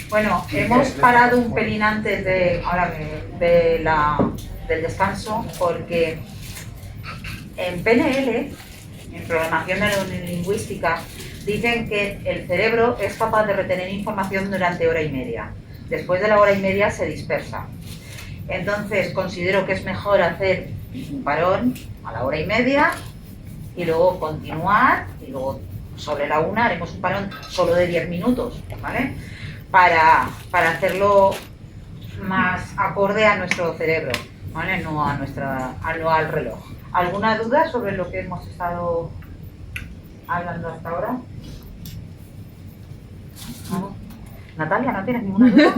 Bueno, hemos parado un pelín antes del descanso porque en PNL, en programación neurolingüística, dicen que el cerebro es capaz de retener información durante hora y media. Después de la hora y media se dispersa. Entonces considero que es mejor hacer un parón a la hora y media y luego continuar, y luego sobre la 1 haremos un parón solo de 10 minutos, ¿vale? Para hacerlo más acorde a nuestro cerebro, ¿vale? No al reloj. ¿Alguna duda sobre lo que hemos estado hablando hasta ahora? ¿No? Natalia, ¿no tienes ninguna duda?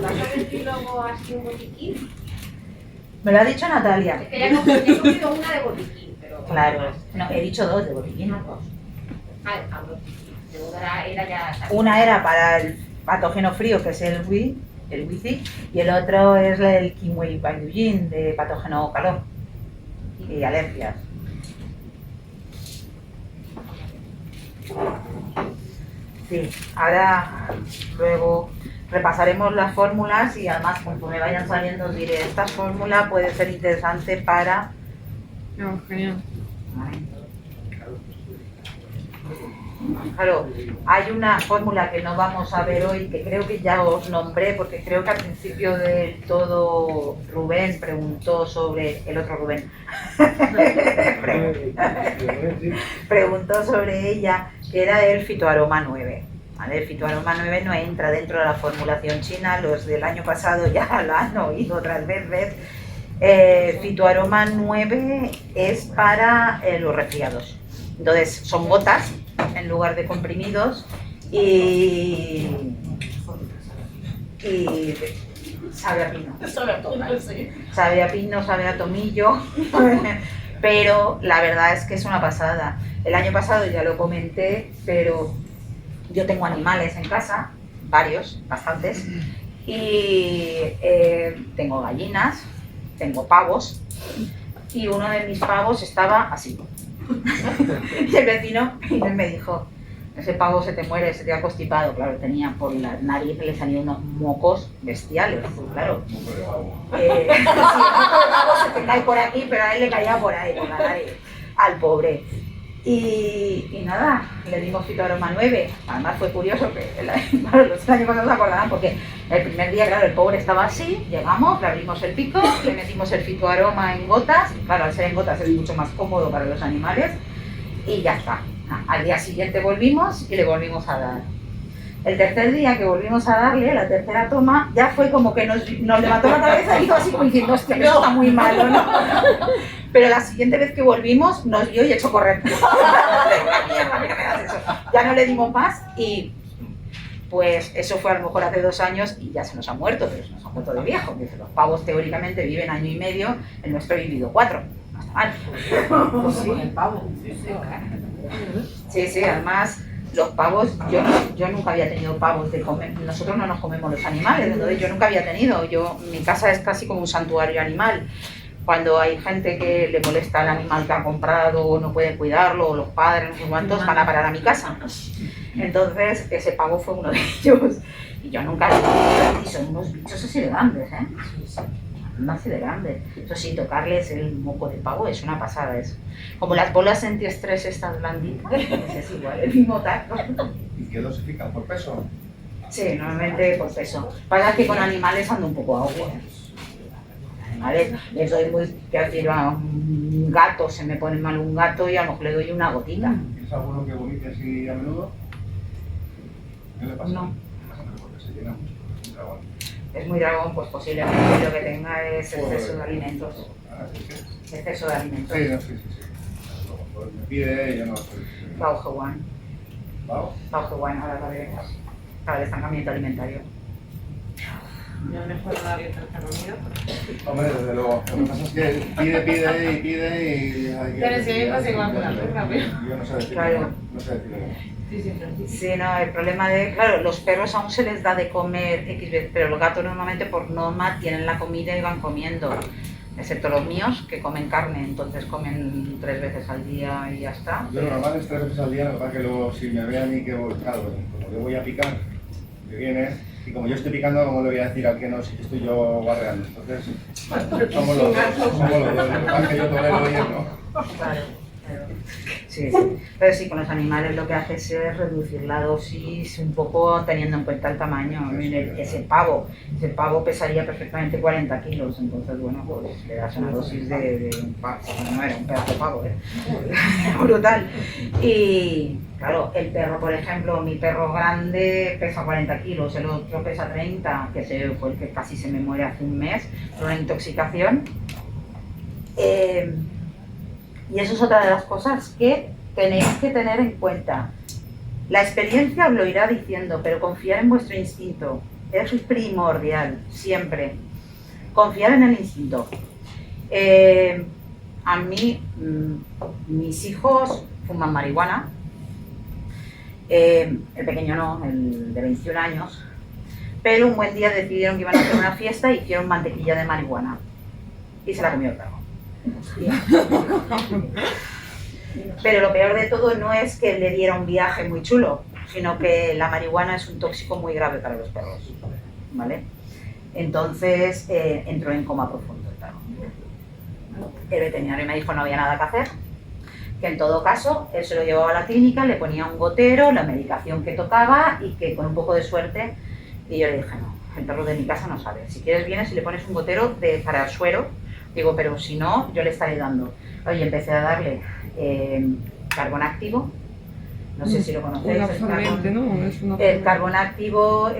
¿Vas a decir luego así un botiquín? Me lo ha dicho Natalia. Es que ya he cogido una de botiquín, pero... Claro, no, he dicho 2 de botiquín, no 2. Ah, era ya... Una era para el patógeno frío, que es el WICI, y el otro es el Quincuaylin de patógeno calor y alergias. Sí, ahora luego repasaremos las fórmulas y además conforme vayan saliendo os diré, esta fórmula puede ser interesante para... No, genial. Claro, hay una fórmula que no vamos a ver hoy, que creo que ya os nombré, porque creo que al principio del todo Rubén preguntó sobre, el otro Rubén, preguntó sobre ella, que era el fitoaroma 9. ¿Vale? El fitoaroma 9 no entra dentro de la formulación china, los del año pasado ya lo han oído otras veces. Fitoaroma 9 es para los resfriados. Entonces son gotas en lugar de comprimidos y sabe a pino. Sabe a pino, sabe a tomillo, pero la verdad es que es una pasada. El año pasado ya lo comenté, pero yo tengo animales en casa, varios, bastantes, y tengo gallinas, tengo pavos, y uno de mis pavos estaba así. Y el vecino me dijo, ese pavo se te muere, se te ha constipado. Claro, tenía por la nariz, le salían unos mocos bestiales, claro. Sí, el pavo se te cae por aquí, pero a él le caía por ahí, por la nariz, al pobre. Y nada, le dimos fitoaroma 9. Además fue curioso que los años pasados se acordarán porque el primer día, claro, el pobre estaba así, llegamos, le abrimos el pico, le metimos el fitoaroma en gotas, claro, al ser en gotas es mucho más cómodo para los animales y ya está. Al día siguiente volvimos y le volvimos a dar. El tercer día que volvimos a darle, la tercera toma, ya fue como que nos levantó la cabeza y hizo así como diciendo, hostia, que eso está muy malo, ¿no? Pero la siguiente vez que volvimos, nos dio y echó a correr. Ya no le dimos más y pues eso fue a lo mejor hace 2 años y ya se nos ha muerto, pero se nos ha muerto de viejo. Porque los pavos teóricamente viven 1 año y medio, el nuestro ha vivido 4. No está mal. Sí, sí, además... Los pavos, yo nunca había tenido pavos de comer, nosotros no nos comemos los animales, entonces yo nunca había tenido, mi casa es casi como un santuario animal. Cuando hay gente que le molesta al animal que ha comprado o no puede cuidarlo, o los padres, no sé cuántos, van a parar a mi casa. Entonces ese pavo fue uno de ellos. Y yo nunca, y son unos bichos así de grandes, no así de grandes. Eso sí, tocarles el moco de pavo es una pasada eso. Como las bolas antiestrés estas blanditas, es igual, el mismo tacto. ¿Y qué dosifican? ¿Por peso? Sí, normalmente por peso. Pasa que con animales ando un poco agua. Animales, les doy muy, que decir, a un gato, se me pone mal un gato y a lo mejor le doy una gotita. ¿Es alguno que vomite así a menudo? ¿Qué le pasa? No. Porque se llena mucho. Es muy dragón, pues posiblemente lo que tenga es exceso de alimentos. Ah, sí, sí. Exceso de alimentos. Sí, no, sí. Pues me pide, yo no estoy. Bao Hewan. ¿Bao? Bao Hewan, ahora para el estancamiento alimentario. Yo mejor no darle tanta comida. Hombre, desde luego. Lo que pasa es que pide y... Pero si a mí me pasa igual con la perra, pero... Yo no sé decirlo. Claro. No sé decirlo. Sí, no, el problema de, claro, los perros aún se les da de comer X veces, pero los gatos normalmente por norma tienen la comida y van comiendo. excepto los míos que comen carne, entonces comen 3 veces al día y ya está. Yo lo normal es 3 veces al día, lo que pasa es que luego si me ve a mí que voy, claro, como yo voy a picar, me viene, y como yo estoy picando, ¿cómo le voy a decir al que no, si estoy yo barreando? Entonces, somos los dos, lo que pasa es que yo tolero y él no. Claro. Sí, sí. Pero sí, con los animales lo que haces es reducir la dosis un poco teniendo en cuenta el tamaño. Mire, ese pavo pesaría perfectamente 40 kilos, entonces bueno, pues le das una dosis de un pavo, no era un pedazo de pavo, brutal. Y claro, el perro, por ejemplo, mi perro grande pesa 40 kilos, el otro pesa 30, que fue el que casi se me muere hace un mes por una intoxicación. Y eso es otra de las cosas que tenéis que tener en cuenta. La experiencia os lo irá diciendo, pero confiar en vuestro instinto es primordial, siempre. Confiar en el instinto. A mí, mis hijos fuman marihuana. El pequeño no, el de 21 años. Pero un buen día decidieron que iban a hacer una fiesta y hicieron mantequilla de marihuana. Y se la comió el perro. Pero lo peor de todo no es que le diera un viaje muy chulo, sino que la marihuana es un tóxico muy grave para los perros, ¿vale? Entonces entró en coma profundo el perro. El veterinario me dijo que no había nada que hacer, que en todo caso él se lo llevaba a la clínica, le ponía un gotero, la medicación que tocaba y que con un poco de suerte, y yo le dije no, el perro de mi casa no sabe, si quieres vienes y le pones un gotero para el suero. Digo, pero si no, yo le estaré dando. Oye, empecé a darle carbón activo. No sé si lo conocéis. El carbón activo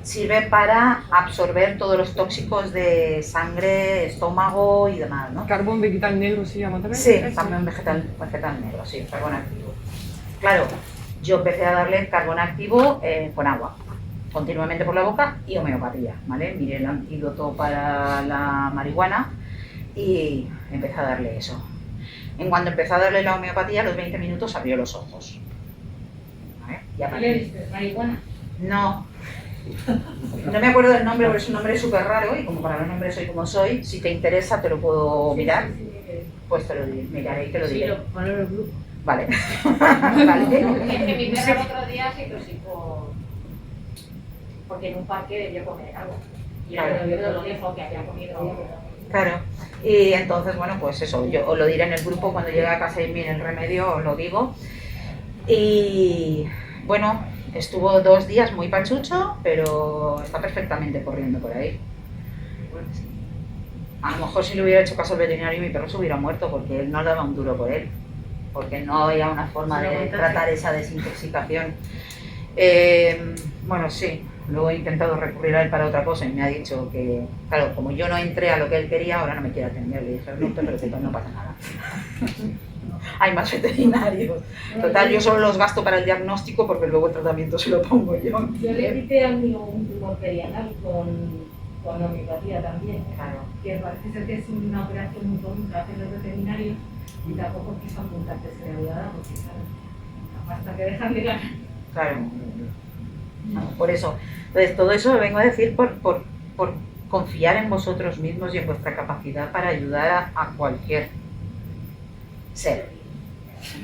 sirve para absorber todos los tóxicos de sangre, estómago y demás, ¿no? ¿Carbón vegetal negro se llama también? Sí, también vegetal negro, sí, carbón activo. Claro, yo empecé a darle carbón activo con agua, continuamente por la boca y homeopatía, ¿vale? Miré el antídoto para la marihuana y empecé a darle eso. En cuanto empecé a darle la homeopatía, a los 20 minutos abrió los ojos. ¿Vale? ¿Qué le diste? ¿Marihuana? No. No me acuerdo del nombre, pero es un nombre súper raro y como para los nombres soy como soy, si te interesa te lo puedo mirar, pues te lo miraré y te lo diré. Sí, lo ponlo en el grupo. Vale. Vale. Es que mi perra el otro día se intoxicó porque en un parque debía comer algo. Y Claro. yo lo dijo que había comido. Claro, y entonces, bueno, pues eso, yo os lo diré en el grupo cuando llegue a casa y mire el remedio, os lo digo. Y bueno, estuvo 2 días muy pachucho, pero está perfectamente corriendo por ahí. A lo mejor si le hubiera hecho caso al veterinario mi perro se hubiera muerto porque él no daba un duro por él, porque no había una forma de tratar esa desintoxicación. Bueno, sí. Luego he intentado recurrir a él para otra cosa y me ha dicho que, claro, como yo no entré a lo que él quería, ahora no me quiere atender. Le dije, no te preocupes, no pasa nada. Hay más veterinarios. Total, yo solo los gasto para el diagnóstico porque luego el tratamiento se lo pongo yo. Yo le quité a mí un tumor perianal con homeopatía también. Claro. Que parece ser que es una operación muy común que hacen los veterinarios y tampoco quiso apuntarte se le había dado porque, claro, hasta que dejan de ganar. Claro. Por eso. Entonces, todo eso lo vengo a decir por confiar en vosotros mismos y en vuestra capacidad para ayudar a cualquier ser.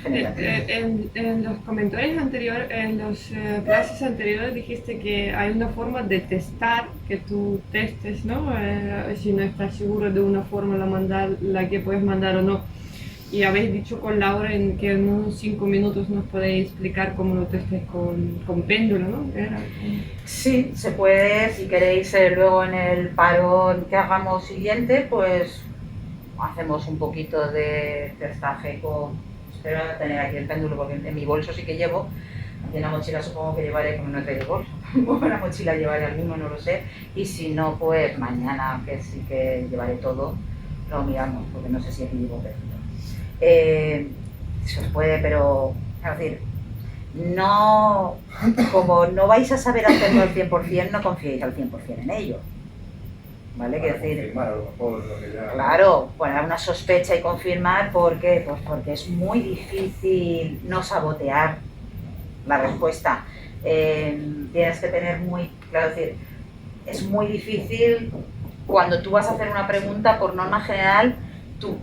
En los comentarios anteriores, en las clases anteriores dijiste que hay una forma de testar, que tú testes, ¿no? Si no estás seguro de una forma la que puedes mandar o no. Y habéis dicho con Laura que en unos 5 minutos nos podéis explicar cómo lo testes con péndulo, ¿no? Sí, se puede, si queréis luego en el parón que hagamos siguiente, pues hacemos un poquito de testaje con... Espero tener aquí el péndulo porque en mi bolso sí que llevo, aquí en la mochila supongo que llevaré, como no he traído bolso, en la mochila llevaré alguno, no lo sé, y si no, pues mañana que sí que llevaré todo, lo miramos, porque no sé si aquí llevo péndulo. Se os puede, pero es decir, no, como no vais a saber hacerlo al 100%, no confiéis al 100% en ello, ¿vale? Quiero decir, claro, poner una sospecha y confirmar, ¿por qué? Pues porque es muy difícil no sabotear la respuesta. Tienes que tener muy, claro, es decir, es muy difícil cuando tú vas a hacer una pregunta, por norma general, tú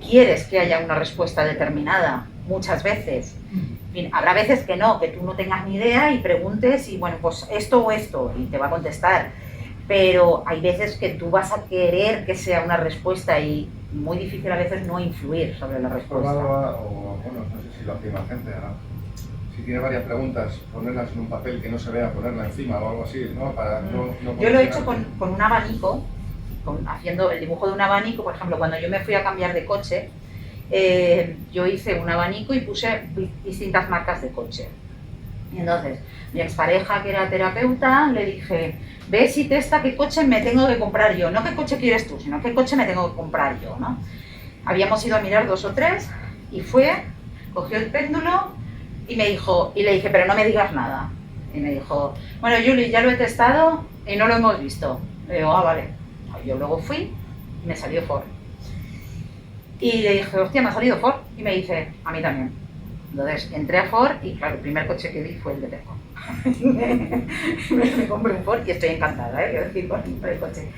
quieres que haya una respuesta determinada, muchas veces. En fin, habrá veces que no, que tú no tengas ni idea y preguntes y bueno, pues esto o esto, y te va a contestar. Pero hay veces que tú vas a querer que sea una respuesta y muy difícil a veces no influir sobre la respuesta. O bueno, no sé si lo hace más gente, ¿no? Si tiene varias preguntas, ponerlas en un papel que no se vea, ponerla encima o algo así, ¿no? Para no Yo lo he hecho con un abanico, haciendo el dibujo de un abanico. Por ejemplo, cuando yo me fui a cambiar de coche, yo hice un abanico y puse distintas marcas de coche. Y entonces, mi expareja, que era terapeuta, le dije, ves y testa qué coche me tengo que comprar yo. No qué coche quieres tú, sino qué coche me tengo que comprar yo, ¿no? Habíamos ido a mirar 2 o 3 y cogió el péndulo y me dijo, y le dije, pero no me digas nada. Y me dijo, bueno, Juli, ya lo he testado y no lo hemos visto. Le digo, ah, vale. Yo luego fui y me salió Ford. Y le dije, hostia, me ha salido Ford. Y me dice, a mí también. Entonces entré a Ford y claro, el primer coche que vi fue el de Teco. Me compré un Ford y estoy encantada, quiero decir, con el coche.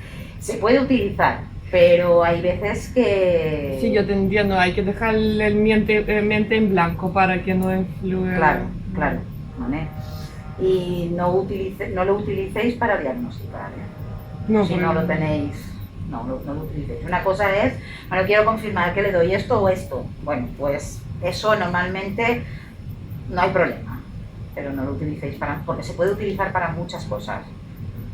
Se puede utilizar, pero hay veces que... Sí, yo te entiendo, hay que dejar el mente en blanco para que no influya. Claro, claro, ¿vale? Y no lo utilicéis para diagnosticar, No, si no lo tenéis. No lo utilicéis. Una cosa es, bueno, quiero confirmar que le doy esto o esto. Bueno, pues eso normalmente no hay problema, pero no lo utilicéis porque se puede utilizar para muchas cosas,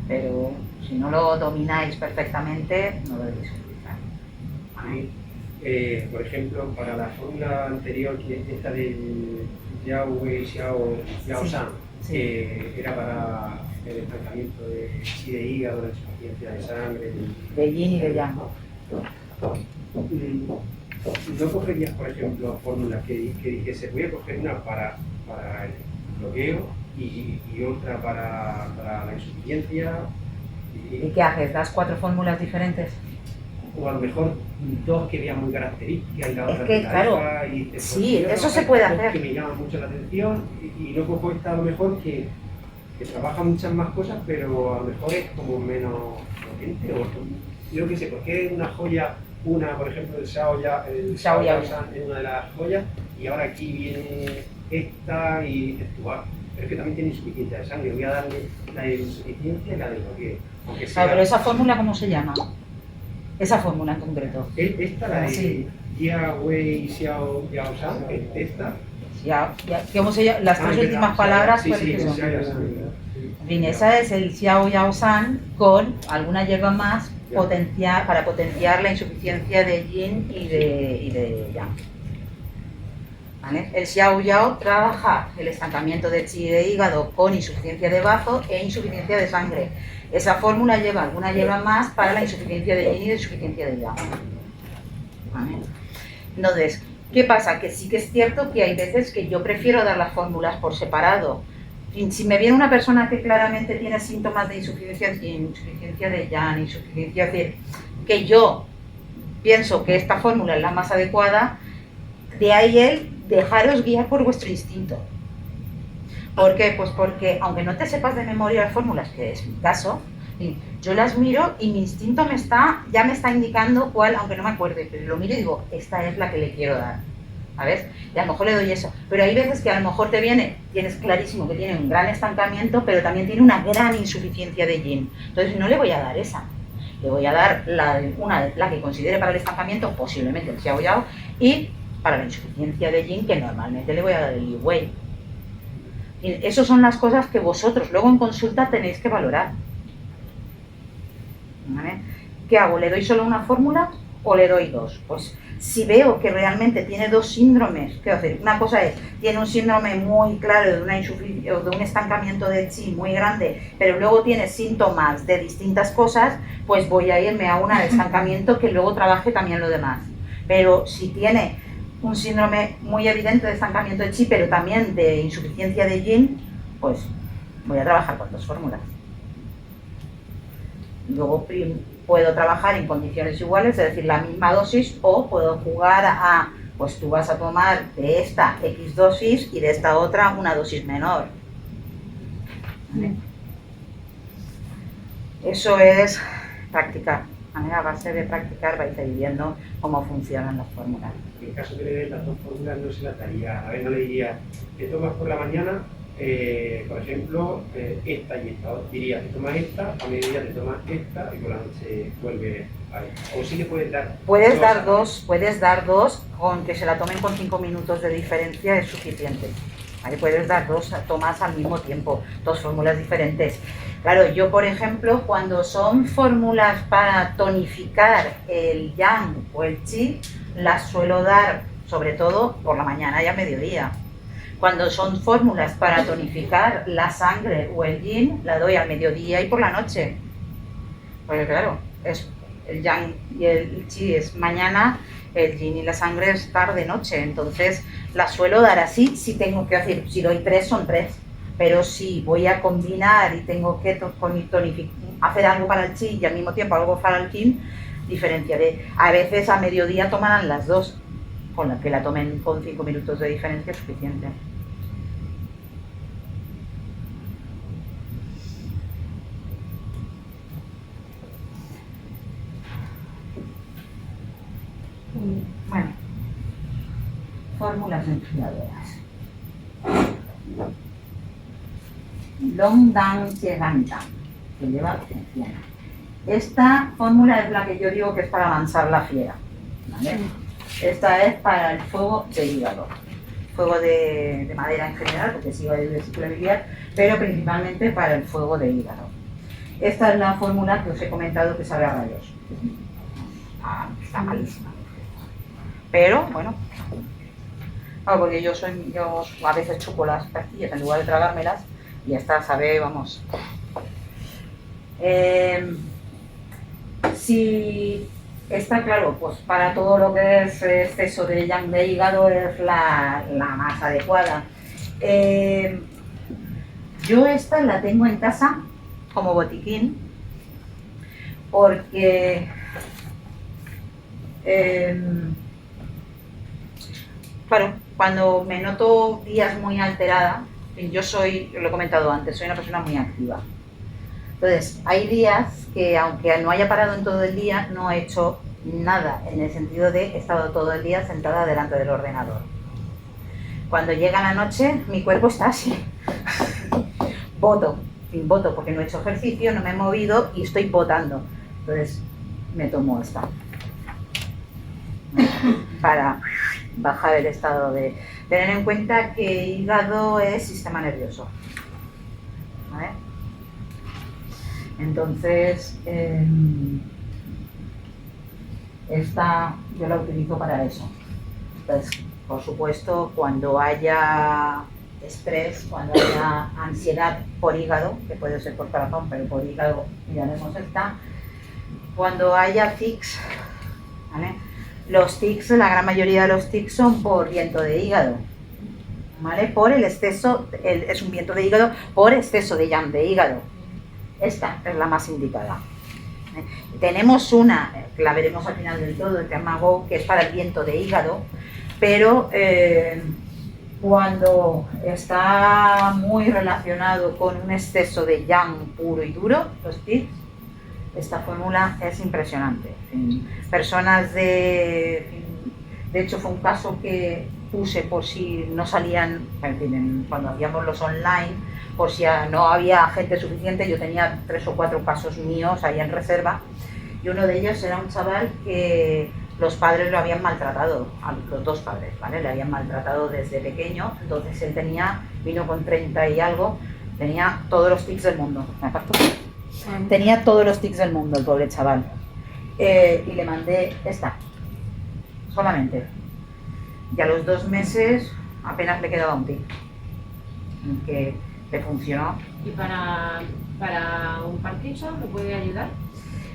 pero si no lo domináis perfectamente, no lo debéis utilizar. Por ejemplo, para la fórmula anterior, que esta del Yao Wei Xiao San, era para el estancamiento de chi de hígado, la insuficiencia de sangre, de yin y de yang. ¿No cogerías, por ejemplo, fórmulas que dijese, voy a coger una para el bloqueo y otra para la insuficiencia? ¿Y qué haces? ¿Das 4 fórmulas diferentes? O a lo mejor 2 que vean muy características y la otra que, claro, sí, eso se puede hacer. Que me llama mucho la atención y no cojo esta a lo mejor que trabaja muchas más cosas, pero a lo mejor es como menos potente. Yo qué sé, porque es una joya, por ejemplo, el Xiao Yao San es una de las joyas, y ahora aquí viene esta y actuar. Pero es que también tiene insuficiencia de sangre, voy a darle la de insuficiencia y la del bloqueo. Claro, pero esa fórmula, ¿cómo se llama? Esa fórmula en concreto. Esta, la de Jia Wei Xiao Yao San, esta. ¿Cómo se llama? Las 3 últimas palabras, sí, ¿cuáles son? Bien, esa es el Xiao Yao San con alguna hierba más para potenciar la insuficiencia de yin y de yang. ¿Vale? El Xiao Yao trabaja el estancamiento de chi y de hígado con insuficiencia de bazo e insuficiencia de sangre. Esa fórmula lleva alguna hierba más para la insuficiencia de yin y de insuficiencia de yang. ¿Vale? Entonces, ¿qué pasa? Que sí que es cierto que hay veces que yo prefiero dar las fórmulas por separado. Si me viene una persona que claramente tiene síntomas de insuficiencia de yang, insuficiencia de... que yo pienso que esta fórmula es la más adecuada, de ahí el dejaros guiar por vuestro instinto. ¿Por qué? Pues porque aunque no te sepas de memoria las fórmulas, que es mi caso, yo las miro y mi instinto ya me está indicando cuál, aunque no me acuerde, pero lo miro y digo, esta es la que le quiero dar, ¿sabes? Y a lo mejor le doy eso, pero hay veces que a lo mejor tienes clarísimo que tiene un gran estancamiento, pero también tiene una gran insuficiencia de yin, entonces no le voy a dar esa, le voy a dar la que considere para el estancamiento, posiblemente el Xiao Yao, y para la insuficiencia de yin, que normalmente le voy a dar el Li Wei. Esas son las cosas que vosotros luego en consulta tenéis que valorar. ¿Vale? ¿Qué hago? ¿Le doy solo una fórmula o le doy 2? Pues si veo que realmente tiene 2 síndromes, ¿qué hacer? Una cosa es, tiene un síndrome muy claro de un estancamiento de chi muy grande, pero luego tiene síntomas de distintas cosas, pues voy a irme a una de estancamiento que luego trabaje también lo demás. Pero si tiene un síndrome muy evidente de estancamiento de chi, pero también de insuficiencia de yin, pues voy a trabajar con 2 fórmulas. Luego puedo trabajar en condiciones iguales, es decir, la misma dosis, o puedo jugar a, pues tú vas a tomar de esta X dosis y de esta otra una dosis menor. ¿Vale? Eso es practicar. ¿vale? A base de practicar vais a ir viendo cómo funcionan las fórmulas. En caso de leer las dos fórmulas no se las daría, a ver, no le diría, te tomas por la mañana, por ejemplo, esta y esta, o diría, te tomas esta, a mediodía te tomas esta y por la noche vuelve a esta. O sí le puedes dar puedes dar dos, con que se la tomen con 5 minutos de diferencia es suficiente. ¿Vale? Puedes dar dos tomas al mismo tiempo, dos fórmulas diferentes. Claro, yo por ejemplo, cuando son fórmulas para tonificar el yang o el qi, las suelo dar sobre todo por la mañana y a mediodía. Cuando son fórmulas para tonificar la sangre o el yin, la doy al mediodía y por la noche. Porque claro, es el yang y el qi es mañana, el yin y la sangre es tarde-noche. Entonces las suelo dar así, si tengo que hacer, si doy 3 son 3. Pero si voy a combinar y tengo que hacer algo para el qi y al mismo tiempo algo para el yin, diferenciaré. A veces a mediodía tomarán las dos, con la que la tomen con 5 minutos de diferencia es suficiente. Bueno, fórmulas enfriadoras. Long Dan Chegan Dan, que lleva encina. Esta fórmula es la que yo digo que es para lanzar la fiera, ¿vale? Esta es para el fuego de hígado, fuego de madera en general, porque sí va a ir de ciclo biliar, pero principalmente para el fuego de hígado. Esta es la fórmula que os he comentado que sabe a rayos. Está malísima. Pero bueno, porque yo a veces chupo las pastillas en lugar de tragármelas y esta sabe, vamos. Si está claro, pues para todo lo que es exceso de yang de hígado es la más adecuada. Yo esta la tengo en casa como botiquín porque claro, cuando me noto días muy alterada, yo soy, lo he comentado antes, soy una persona muy activa. Entonces, hay días que aunque no haya parado en todo el día, no he hecho nada, en el sentido de he estado todo el día sentada delante del ordenador. Cuando llega la noche, mi cuerpo está así. Boto porque no he hecho ejercicio, no me he movido y estoy botando. Entonces, me tomo esta para bajar el estado de... Tener en cuenta que hígado es sistema nervioso, ¿vale? Entonces, esta yo la utilizo para eso. Entonces, por supuesto, cuando haya estrés, cuando haya ansiedad por hígado, que puede ser por corazón, pero por hígado miraremos esta. Cuando haya tics, ¿vale? Los tics, la gran mayoría de los tics son por viento de hígado, ¿vale? Por el exceso, es un viento de hígado por exceso de yang de hígado. Esta es la más indicada. Tenemos una, que la veremos al final del todo, que se llama Go, que es para el viento de hígado, pero cuando está muy relacionado con un exceso de yang puro y duro, los tics, esta fórmula es impresionante. Personas de hecho fue un caso que puse por si no salían, cuando hacíamos los online, por si no había gente suficiente, yo tenía 3 o 4 casos míos ahí en reserva, y uno de ellos era un chaval que los padres lo habían maltratado, a los 2 padres, ¿vale? Le habían maltratado desde pequeño, entonces él vino con 30 y algo, tenía todos los tics del mundo, ¿me aparto? Tenía todos los tics del mundo el pobre chaval, y le mandé esta, solamente, y a los 2 meses apenas le quedaba un tic, que le funcionó. ¿Y para un Parkinson me puede ayudar?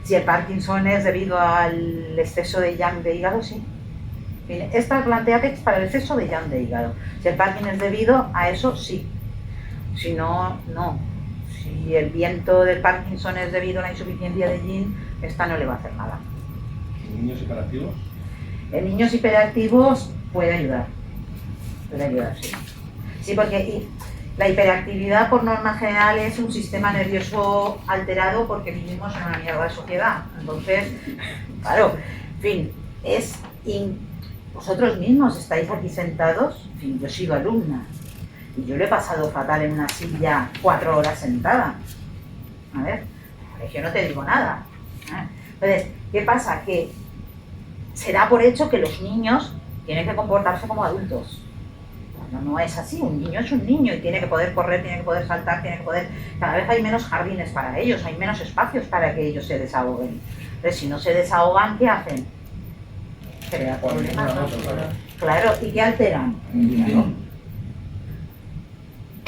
Si el Parkinson es debido al exceso de yang de hígado, sí. Esta planteate es para el exceso de yang de hígado. Si el Parkinson es debido a eso, sí. Si no, no. Si el viento del Parkinson es debido a la insuficiencia de yin, esta no le va a hacer nada. ¿En niños hiperactivos? En niños hiperactivos puede ayudar, sí. Sí, porque La hiperactividad, por norma general, es un sistema nervioso alterado porque vivimos en una mierda de sociedad. Entonces, claro, en fin, vosotros mismos estáis aquí sentados, en fin, yo he sido alumna y yo lo he pasado fatal en una silla 4 horas sentada. A ver, yo no te digo nada. Entonces, ¿qué pasa? Que se da por hecho que los niños tienen que comportarse como adultos. No es así, un niño es un niño y tiene que poder correr, tiene que poder saltar, tiene que poder... Cada vez hay menos jardines para ellos, hay menos espacios para que ellos se desahoguen. Entonces, si no se desahogan, ¿qué hacen? Crear problemas. Claro, ¿y qué alteran?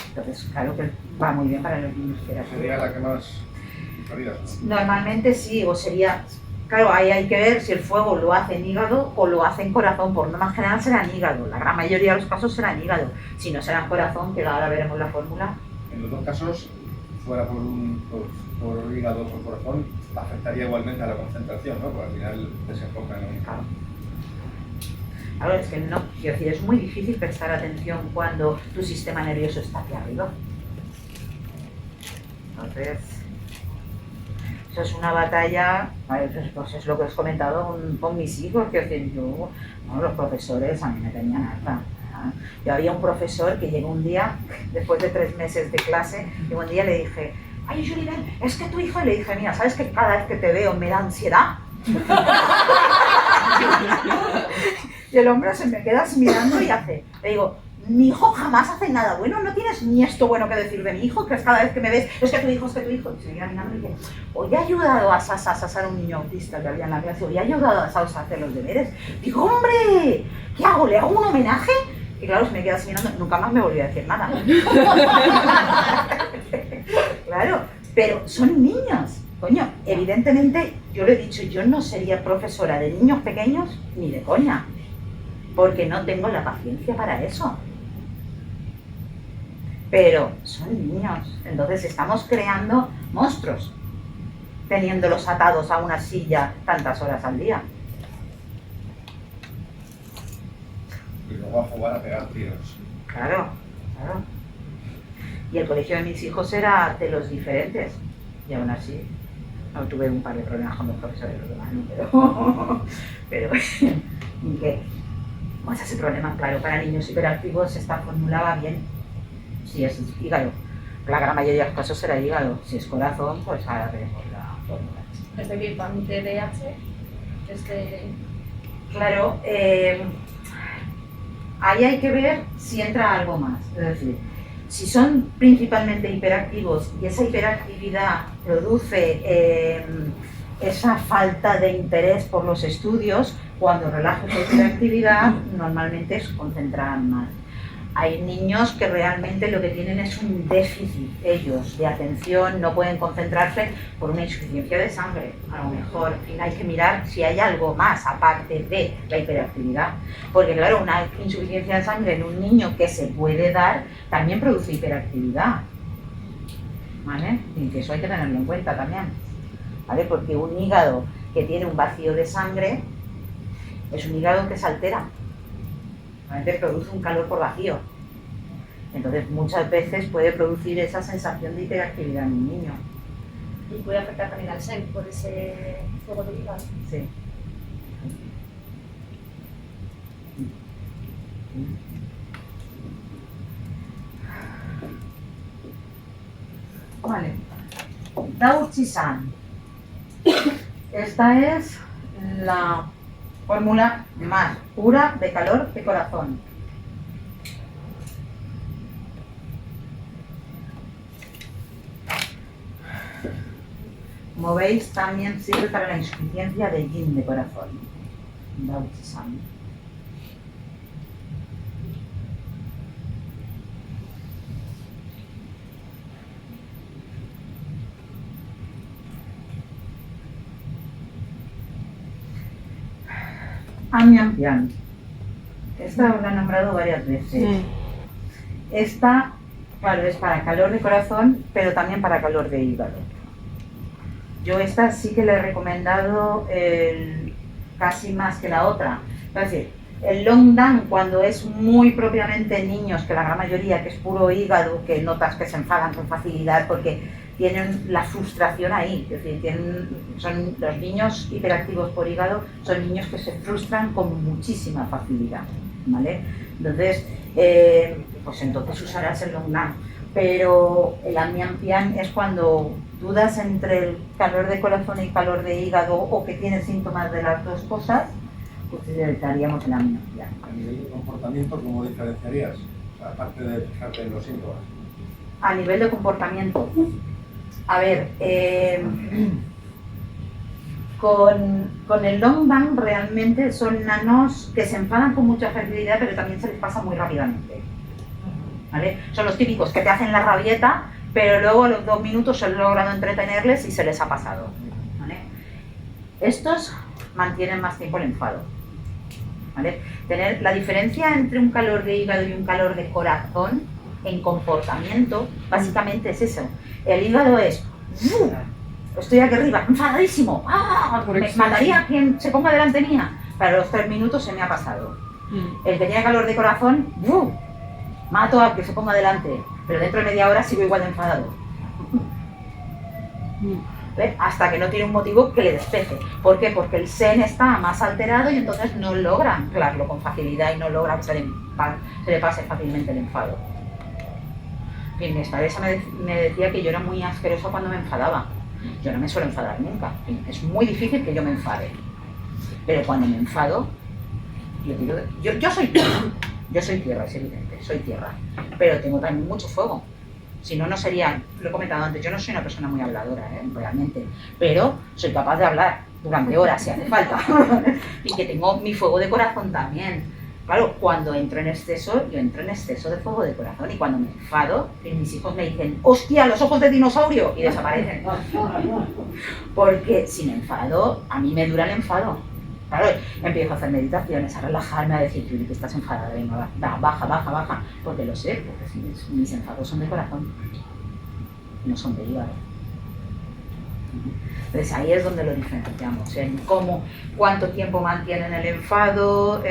Entonces, claro que va muy bien para los niños. Sería la que más... Normalmente sí, o sería... Claro, ahí hay que ver si el fuego lo hace en hígado o lo hace en corazón. Por norma general será en hígado. La gran mayoría de los casos será en hígado. Si no será en corazón, que ahora veremos la fórmula. En los dos casos, fuera por hígado o por corazón, afectaría igualmente a la concentración, ¿no? Porque al final desenfoca en un... Claro, es que no, quiero decir, es muy difícil prestar atención cuando tu sistema nervioso está aquí arriba. Entonces... Eso es una batalla, pues es lo que os he comentado con mis hijos, que yo, no, los profesores a mí me tenían harta. Yo había un profesor que llegó un día, después de 3 meses de clase, y un día le dije, ay Julián, es que tu hijo, y le dije, mira, ¿sabes que cada vez que te veo me da ansiedad? Y el hombre se me queda mirando y hace, le digo, mi hijo jamás hace nada bueno, no tienes ni esto bueno que decir de mi hijo, que es cada vez que me ves, es que tu hijo, y se me queda mirando y dice, hoy he ayudado a Sasa, era un niño autista que había en la clase, hoy he ayudado a Sasa a hacer los deberes. Digo, hombre, ¿qué hago? ¿Le hago un homenaje? Y claro, se me queda así mirando, nunca más me volvió a decir nada. Claro, pero son niños. Coño, evidentemente, yo le he dicho, yo no sería profesora de niños pequeños ni de coña, porque no tengo la paciencia para eso. Pero son niños, entonces estamos creando monstruos, teniéndolos atados a una silla tantas horas al día. Y luego a jugar a pegar tiros. Claro, claro. Y el colegio de mis hijos era de los diferentes, y aún así, no tuve un par de problemas con los profesores, los demás no, pero que, pues ese problema, claro, para niños hiperactivos esta formulaba bien. Si es hígado, la gran mayoría de los casos será hígado. Si es corazón, pues ahora veremos la fórmula. Es decir, para un TDAH, Claro, ahí hay que ver si entra algo más. Es decir, si son principalmente hiperactivos y esa hiperactividad produce esa falta de interés por los estudios, cuando relajas la hiperactividad, normalmente se concentran más. Hay niños que realmente lo que tienen es un déficit, ellos, de atención, no pueden concentrarse por una insuficiencia de sangre. A lo mejor hay que mirar si hay algo más aparte de la hiperactividad. Porque claro, una insuficiencia de sangre en un niño que se puede dar también produce hiperactividad. ¿Vale? Y que eso hay que tenerlo en cuenta también. ¿Vale? Porque un hígado que tiene un vacío de sangre es un hígado que se altera. Produce un calor por vacío. Entonces muchas veces puede producir esa sensación de hiperactividad en un niño. Y puede afectar también al SEM por ese fuego de hígado. Sí. Vale. Dao-Chi-San. Esta es la fórmula más pura de calor de corazón. Como veis, también sirve para la insuficiencia de yin de corazón. Dao-Chi-San. Amian. Esta la he nombrado varias veces. Esta, claro, es para calor de corazón, pero también para calor de hígado. Yo esta sí que le he recomendado casi más que la otra. Es decir, El long down, cuando es muy propiamente en niños, que la gran mayoría, que es puro hígado, que notas que se enfadan con facilidad porque tienen la frustración ahí. Es decir, son los niños hiperactivos por hígado, son niños que se frustran con muchísima facilidad, ¿vale? Entonces, pues entonces usarás el long down. Pero el amianpian es cuando dudas entre el calor de corazón y calor de hígado o que tienes síntomas de las dos cosas, utilizaríamos el amianpian. A nivel de comportamiento, ¿cómo diferenciarías? O sea, aparte de fijarte en los síntomas. A nivel de comportamiento, a ver, con el long down realmente son nanos que se enfadan con mucha facilidad, pero también se les pasa muy rápidamente. ¿Vale? Son los típicos que te hacen la rabieta, pero luego a los 2 minutos se han logrado entretenerles y se les ha pasado. ¿Vale? Estos mantienen más tiempo el enfado. ¿Vale? Tener la diferencia entre un calor de hígado y un calor de corazón en comportamiento, básicamente es eso. El hígado es, estoy aquí arriba, enfadadísimo, me mataría a quien se ponga delante mía. Para los 3 minutos se me ha pasado. El que tiene calor de corazón, mato a que se ponga delante, pero dentro de media hora sigo igual de enfadado. ¿Ves? Hasta que no tiene un motivo que le despeje. ¿Por qué? Porque el sen está más alterado y entonces no logra anclarlo con facilidad y no logra que se le pase fácilmente el enfado. En fin, mi expareja me decía que yo era muy asquerosa cuando me enfadaba. Yo no me suelo enfadar nunca. En fin, es muy difícil que yo me enfade. Pero cuando me enfado, yo soy tierra. Yo soy tierra, es evidente, soy tierra. Pero tengo también mucho fuego. Si no, no sería, lo he comentado antes, yo no soy una persona muy habladora, realmente. Pero soy capaz de hablar durante horas si hace falta. Y que tengo mi fuego de corazón también. Claro, cuando entro en exceso, yo entro en exceso de fuego de corazón. Y cuando me enfado, mis hijos me dicen, ¡hostia, los ojos de dinosaurio! Y desaparecen. Porque si me enfado, a mí me dura el enfado. Claro, empiezo a hacer meditaciones, a relajarme, a decir, Yuri, que estás enfadada, venga, baja, porque lo sé, porque mis enfados son de corazón, no son de hígado. Entonces ahí es donde lo diferenciamos, en cuánto tiempo mantienen el enfado,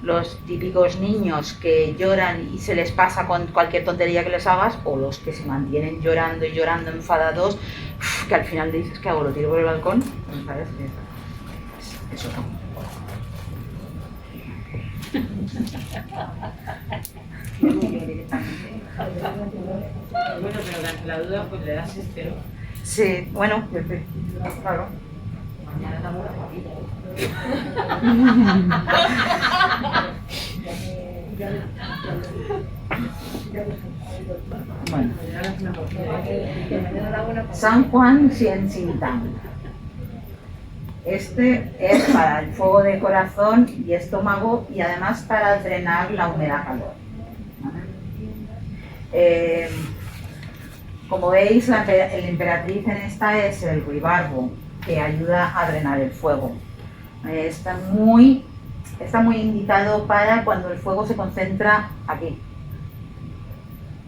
los típicos niños que lloran y se les pasa con cualquier tontería que les hagas, o los que se mantienen llorando y llorando enfadados, que al final le dices, ¿qué hago? ¿Lo tiro por el balcón? ¿Sabes? Eso no. Bueno, pero ante la duda, pues le das este, ¿no? Sí, bueno, claro. Mañana damos la papilla. Bueno. San Juan Sien Sintang. Este es para el fuego de corazón y estómago y además para drenar la humedad-calor. Como veis, el emperatriz en esta es el ruibarbo, que ayuda a drenar el fuego. Está muy indicado para cuando el fuego se concentra aquí,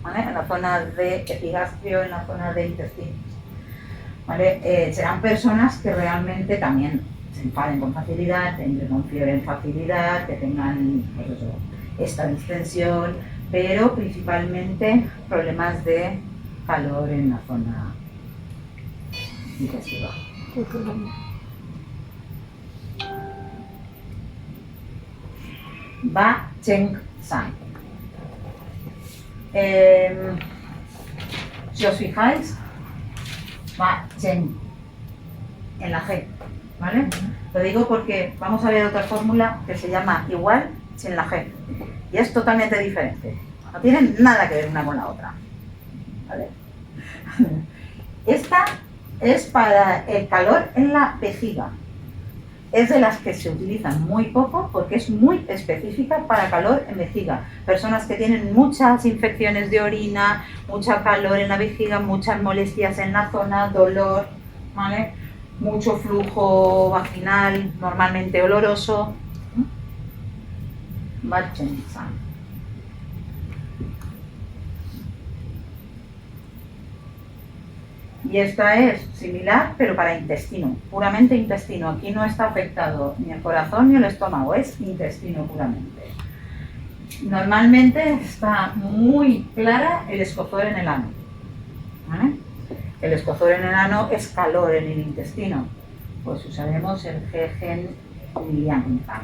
¿vale? En la zona de epigastrio, en la zona de intestino. ¿Vale? Serán personas que realmente también se enfaden con facilidad, entren con fiebre en facilidad, que tengan pues eso, esta distensión, pero principalmente problemas de calor en la zona digestiva. Ba Cheng San. Si os fijáis, Va Chen en la G, ¿vale? Lo digo porque vamos a ver otra fórmula que se llama igual sin la G y es totalmente diferente, no tienen nada que ver una con la otra, ¿vale? Esta es para el calor en la vejiga, es de las que se utilizan muy poco porque es muy específica para calor en vejiga. Personas que tienen muchas infecciones de orina, mucha calor en la vejiga, muchas molestias en la zona, dolor, ¿vale? Mucho flujo vaginal, normalmente oloroso. Y esta es similar, pero para intestino, puramente intestino. Aquí no está afectado ni el corazón ni el estómago, es intestino puramente. Normalmente está muy clara el escozor en el ano, ¿vale? El escozor en el ano es calor en el intestino, pues usaremos el G-Gen Lianza.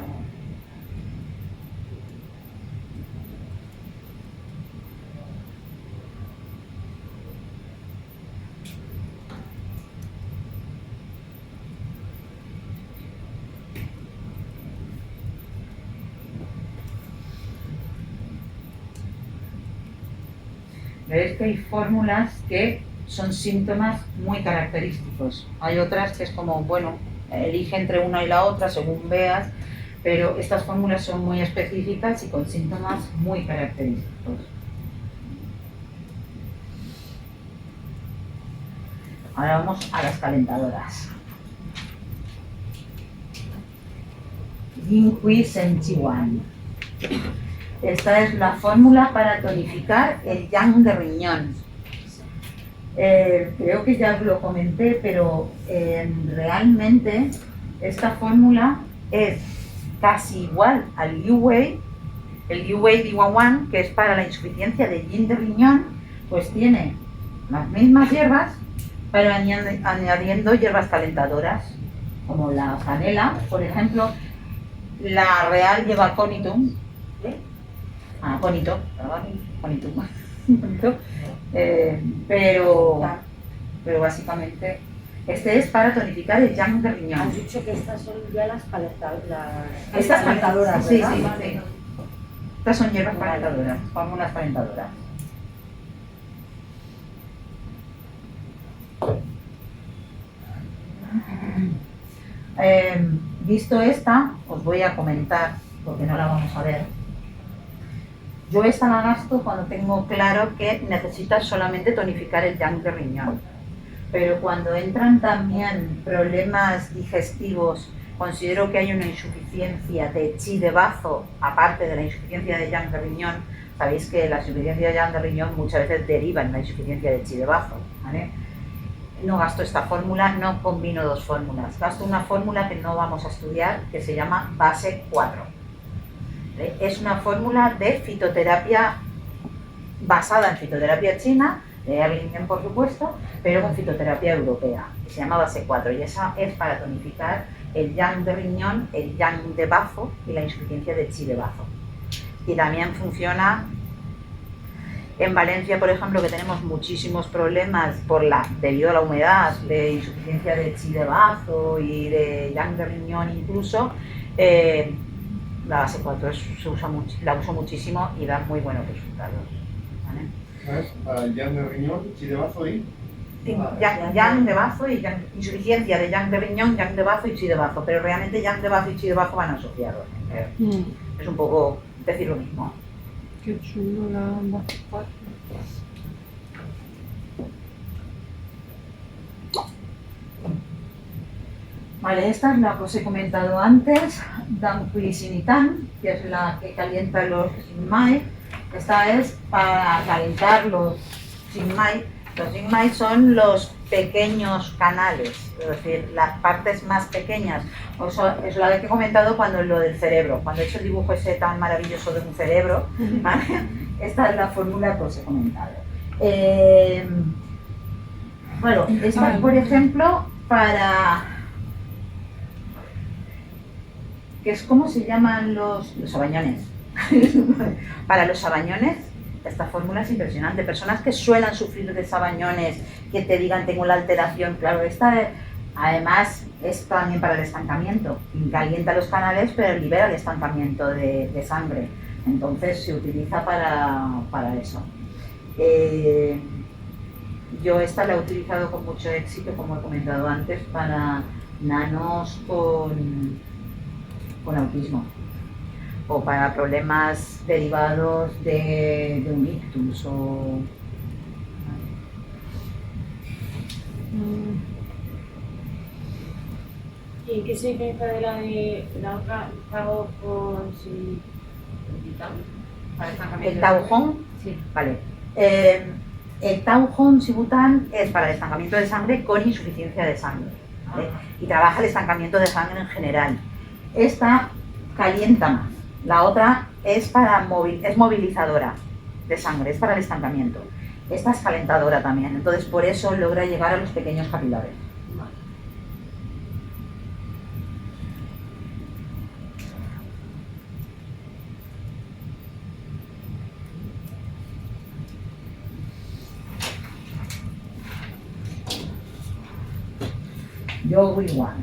Veis que hay fórmulas que son síntomas muy característicos. Hay otras que es como, bueno, elige entre una y la otra según veas, pero estas fórmulas son muy específicas y con síntomas muy característicos. Ahora vamos a las calentadoras. Yin Hui Sen Chi Wan. Esta es la fórmula para tonificar el yang de riñón. Creo que ya os lo comenté, pero realmente esta fórmula es casi igual al Liu Wei. El Liu Wei Diwan, que es para la insuficiencia de yin de riñón, pues tiene las mismas hierbas, pero añadiendo hierbas calentadoras, como la canela, por ejemplo. La real lleva conitum, bonito, pero básicamente este es para tonificar el yang de riñón. Has dicho que estas son ya las calentadoras. Estas calentadoras, sí, ¿verdad? sí, Vale. sí. Estas son hierbas calentadoras, fórmulas calentadoras. Visto esta, os voy a comentar, porque no la vamos a ver. Yo esta la gasto cuando tengo claro que necesitas solamente tonificar el yang de riñón. Pero cuando entran también problemas digestivos, considero que hay una insuficiencia de chi de bazo, aparte de la insuficiencia de yang de riñón. Sabéis que la insuficiencia de yang de riñón muchas veces deriva en la insuficiencia de chi de bazo, ¿vale? No gasto esta fórmula, no combino dos fórmulas. Gasto una fórmula que no vamos a estudiar, que se llama base 4. Es una fórmula de fitoterapia basada en fitoterapia china, de Erlingen por supuesto, pero con fitoterapia europea, que se llama base 4, y esa es para tonificar el yang de riñón, el yang de bazo y la insuficiencia de chi de bazo. Y también funciona en Valencia, por ejemplo, que tenemos muchísimos problemas debido a la humedad, de insuficiencia de chi de bazo y de yang de riñón incluso. La base 4 la uso muchísimo y da muy buenos resultados, ¿vale? ¿Sabes? Para el yang de riñón, chi de bazo y... Yang de bazo y insuficiencia de yang de riñón, yang de bazo y chi de bazo, pero realmente yang de bazo y chi de bazo van asociados. Es un poco decir lo mismo. Qué chulo la base 4. Vale, esta es la que os he comentado antes, Danquisinitan, que es la que calienta los Jinmai. Esta es para calentar los Jinmai. Los Jinmai son los pequeños canales, es decir, las partes más pequeñas. Es la que he comentado cuando lo del cerebro, cuando he hecho el dibujo ese tan maravilloso de un cerebro, ¿vale? Esta es la fórmula que os he comentado. Bueno, esta, por ejemplo, para... que es como se llaman los sabañones. Para los sabañones, esta fórmula es impresionante. Personas que suelen sufrir de sabañones, que te digan tengo la alteración, claro, esta además es también para el estancamiento. Calienta los canales, pero libera el estancamiento de sangre. Entonces se utiliza para eso. Yo esta la he utilizado con mucho éxito, como he comentado antes, para nanos con autismo o para problemas derivados de un ictus o... ¿Y qué se diferencia de la otra Tao con ¿El Taojón? Sí. Vale. El Tau Hong Sibutan es para el estancamiento de sangre con insuficiencia de sangre, ¿vale? Y trabaja el estancamiento de sangre en general. Esta calienta más, la otra es movilizadora de sangre, es para el estancamiento. Esta es calentadora también, entonces por eso logra llegar a los pequeños capilares. Yo Wei Wan.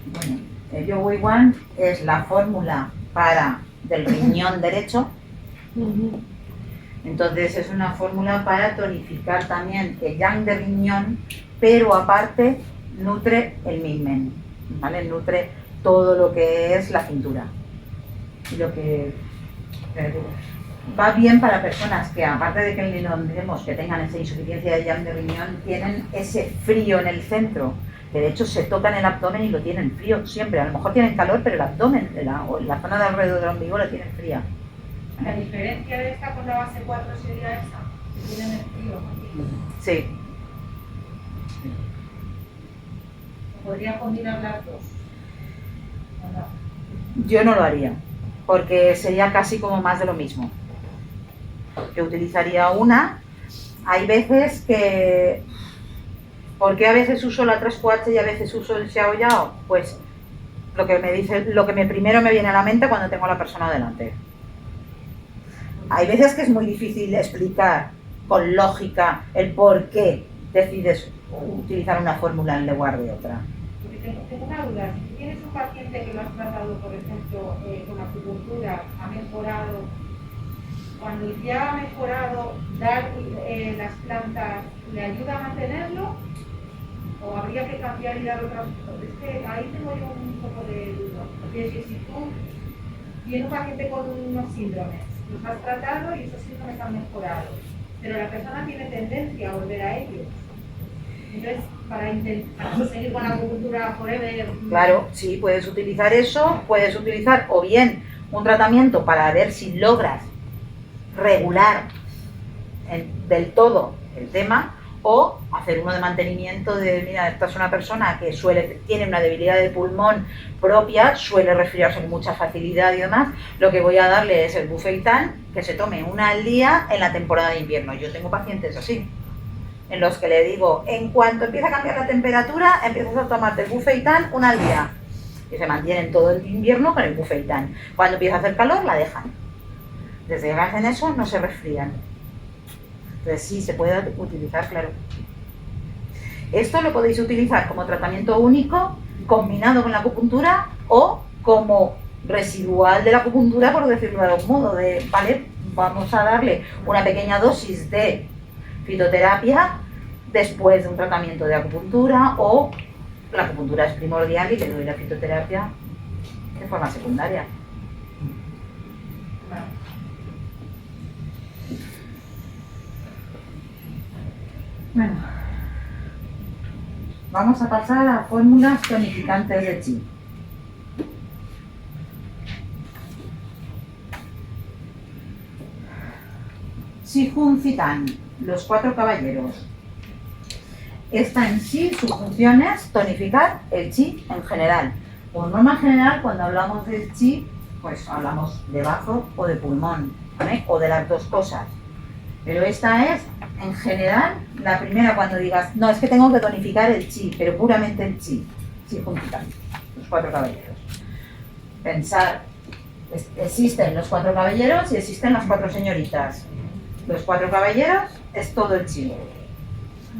Bueno, el Yo Wei Wan es la fórmula del riñón derecho. Entonces es una fórmula para tonificar también el yang de riñón, pero aparte nutre el milmen, ¿vale? Nutre todo lo que es la cintura. Y lo que va bien para personas que, aparte de que diremos que tengan esa insuficiencia de yang de riñón, tienen ese frío en el centro, que de hecho se tocan el abdomen y lo tienen frío siempre. A lo mejor tienen calor, pero el abdomen o la zona de alrededor del ombligo la tienen fría. La diferencia de esta con la base 4 sería esa, que tienen el frío. Sí. ¿Podría combinar las dos? Yo no lo haría, porque sería casi como más de lo mismo. Yo utilizaría una. Hay veces que... ¿Por qué a veces uso la 3QH y a veces uso el Xiaoyao? Pues lo que primero me viene a la mente cuando tengo a la persona delante. Hay veces que es muy difícil explicar con lógica el por qué decides utilizar una fórmula en lugar de otra. Tengo una duda. Si tienes un paciente que lo has tratado, por ejemplo, con acupuntura, ha mejorado, cuando ya ha mejorado, dar las plantas, ¿le ayuda a mantenerlo? ¿O habría que cambiar y dar otras? Es que ahí tengo yo un poco de duda. Porque si tú tienes un paciente con unos síndromes, los has tratado y esos síndromes han mejorado, pero la persona tiene tendencia a volver a ellos. Entonces, para seguir con la acupuntura forever... Claro, sí, puedes utilizar eso, puedes utilizar o bien un tratamiento para ver si logras regular del todo el tema, o hacer uno de mantenimiento de, mira, esta es una persona que tiene una debilidad del pulmón propia, suele resfriarse con mucha facilidad y demás, lo que voy a darle es el Bufeitán, que se tome una al día en la temporada de invierno. Yo tengo pacientes así, en los que le digo, en cuanto empieza a cambiar la temperatura, empiezas a tomarte el Bufeitán una al día. Y se mantienen todo el invierno con el Bufeitán. Cuando empieza a hacer calor, la dejan. Desde que hacen eso, no se resfrían. Entonces sí, se puede utilizar, claro. Esto lo podéis utilizar como tratamiento único, combinado con la acupuntura, o como residual de la acupuntura, por decirlo de algún modo, ¿vale? Vamos a darle una pequeña dosis de fitoterapia después de un tratamiento de acupuntura, o la acupuntura es primordial y le doy la fitoterapia de forma secundaria. Bueno, vamos a pasar a fórmulas tonificantes de chi. Shihun Citan, los 4 caballeros. Esta en sí, su función es tonificar el chi en general. Por norma general, cuando hablamos del chi, pues hablamos de bazo o de pulmón, ¿vale? O de las dos cosas. Pero esta es, en general, la primera cuando digas, no, es que tengo que tonificar el chi, pero puramente el chi. Shihun Citan, los 4 caballeros. Pensar, existen los 4 caballeros y existen las 4 señoritas. Los 4 caballeros es todo el chi.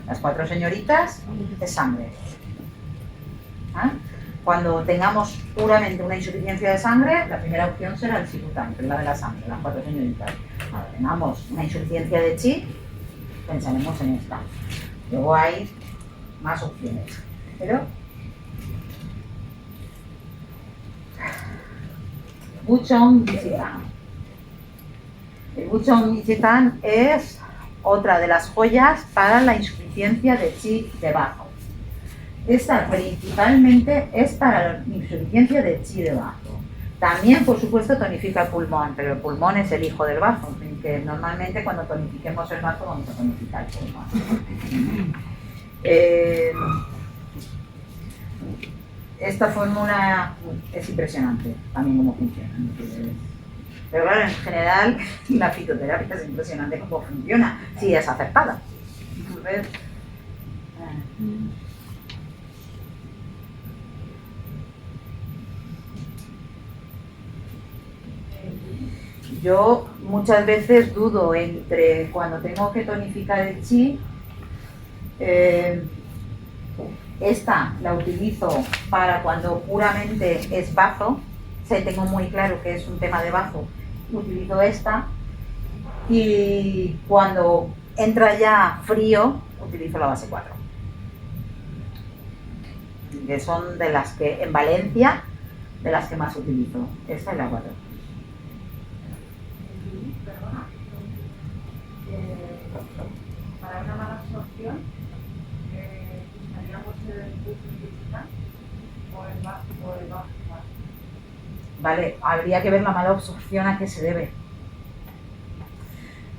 Las 4 señoritas es sangre. ¿Ah? Cuando tengamos puramente una insuficiencia de sangre, la primera opción será el Shihután, que es la de la sangre, las 4 señoritas. Cuando tengamos una insuficiencia de chi, pensaremos en esta. Luego hay más opciones. Pero Buchong Yichitan. El Buchong Yichitan es otra de las joyas para la insuficiencia de chi de bazo. Esta principalmente es para la insuficiencia de chi de bazo. También, por supuesto, tonifica el pulmón, pero el pulmón es el hijo del bazo, que normalmente cuando tonifiquemos el bazo vamos a tonificar el pulmón. Esta fórmula es impresionante, también cómo funciona. Pero claro, en general, la fitoterapia es impresionante cómo funciona, si es acertada. Entonces, yo muchas veces dudo entre cuando tengo que tonificar el chi, esta la utilizo para cuando puramente es bazo, o sea, tengo muy claro que es un tema de bazo, utilizo esta, y cuando entra ya frío, utilizo la base 4, que son de las que en Valencia, de las que más utilizo. Esta es la 4. Para una mala absorción, ¿usaríamos el pulso intestinal o el bajo? Vale, habría que ver la mala absorción a qué se debe.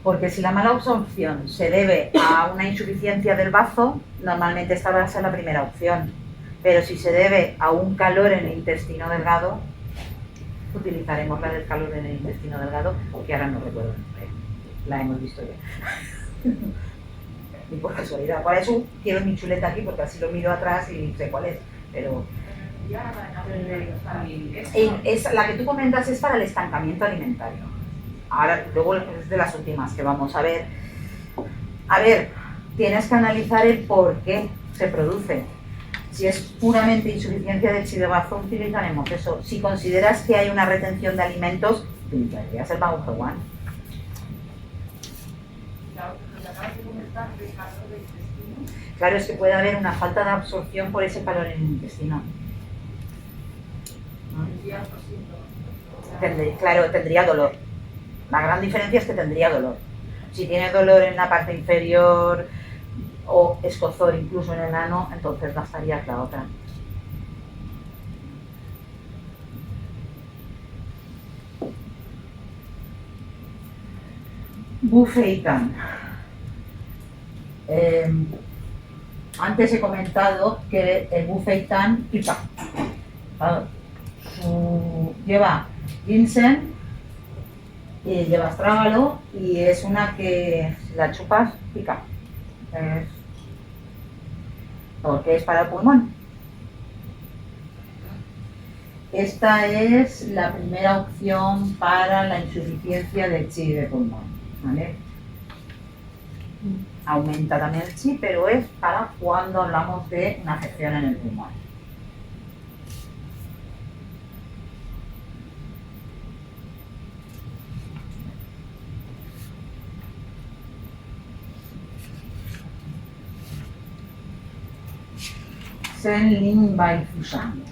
Porque si la mala absorción se debe a una insuficiencia del bazo, normalmente esta va a ser la primera opción. Pero si se debe a un calor en el intestino delgado, utilizaremos la del calor en el intestino delgado, que ahora no recuerdo el nombre. La hemos visto ya. Y por casualidad. Por eso quiero mi chuleta aquí, porque así lo miro atrás y sé cuál es. Pero la que tú comentas es para el estancamiento alimentario. Ahora, luego es de las últimas que vamos a ver. A ver, tienes que analizar el por qué se produce. Si es puramente insuficiencia del chi de bazo, utilizaremos eso. Si consideras que hay una retención de alimentos, utilizarías el Bauge One. Claro, es que puede haber una falta de absorción por ese calor en el intestino. Claro, tendría dolor. La gran diferencia es que tendría dolor. Si tiene dolor en la parte inferior o escozor incluso en el ano, entonces gastarías la otra. Bufeitan. Antes he comentado que el Bufeitan pica. Lleva ginseng y lleva astrágalo y es una que si la chupas pica. Porque es para el pulmón. Esta es la primera opción para la insuficiencia del chi de pulmón, ¿vale? Aumenta también el chi, pero es para cuando hablamos de una afección en el pulmón. Sen Lin Bai Fushan.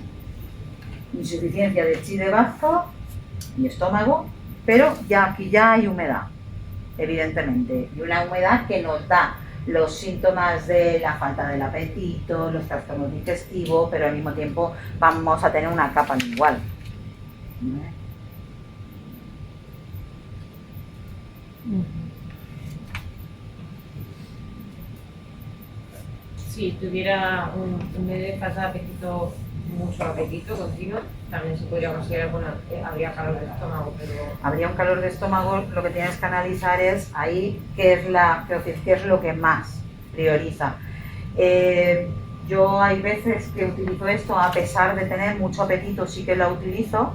Insuficiencia de chi de bazo y estómago, pero ya aquí ya hay humedad, evidentemente, y una humedad que nos da los síntomas de la falta del apetito, los trastornos digestivos, pero al mismo tiempo vamos a tener una capa lingual. Si tuviera en vez de falta de apetito, mucho apetito continuo, también se podría considerar, bueno, habría calor de estómago, pero... Habría un calor de estómago, lo que tienes que analizar es ahí qué es lo que más prioriza. Yo hay veces que utilizo esto, a pesar de tener mucho apetito, sí que la utilizo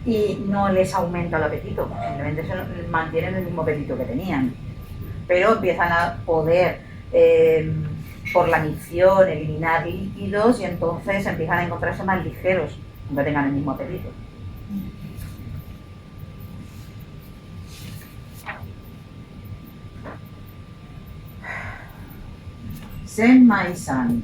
y no les aumenta el apetito, simplemente mantienen el mismo apetito que tenían, pero empiezan a poder por la micción eliminar líquidos y entonces empiezan a encontrarse más ligeros, aunque tengan el mismo apetito. Sen Mai San.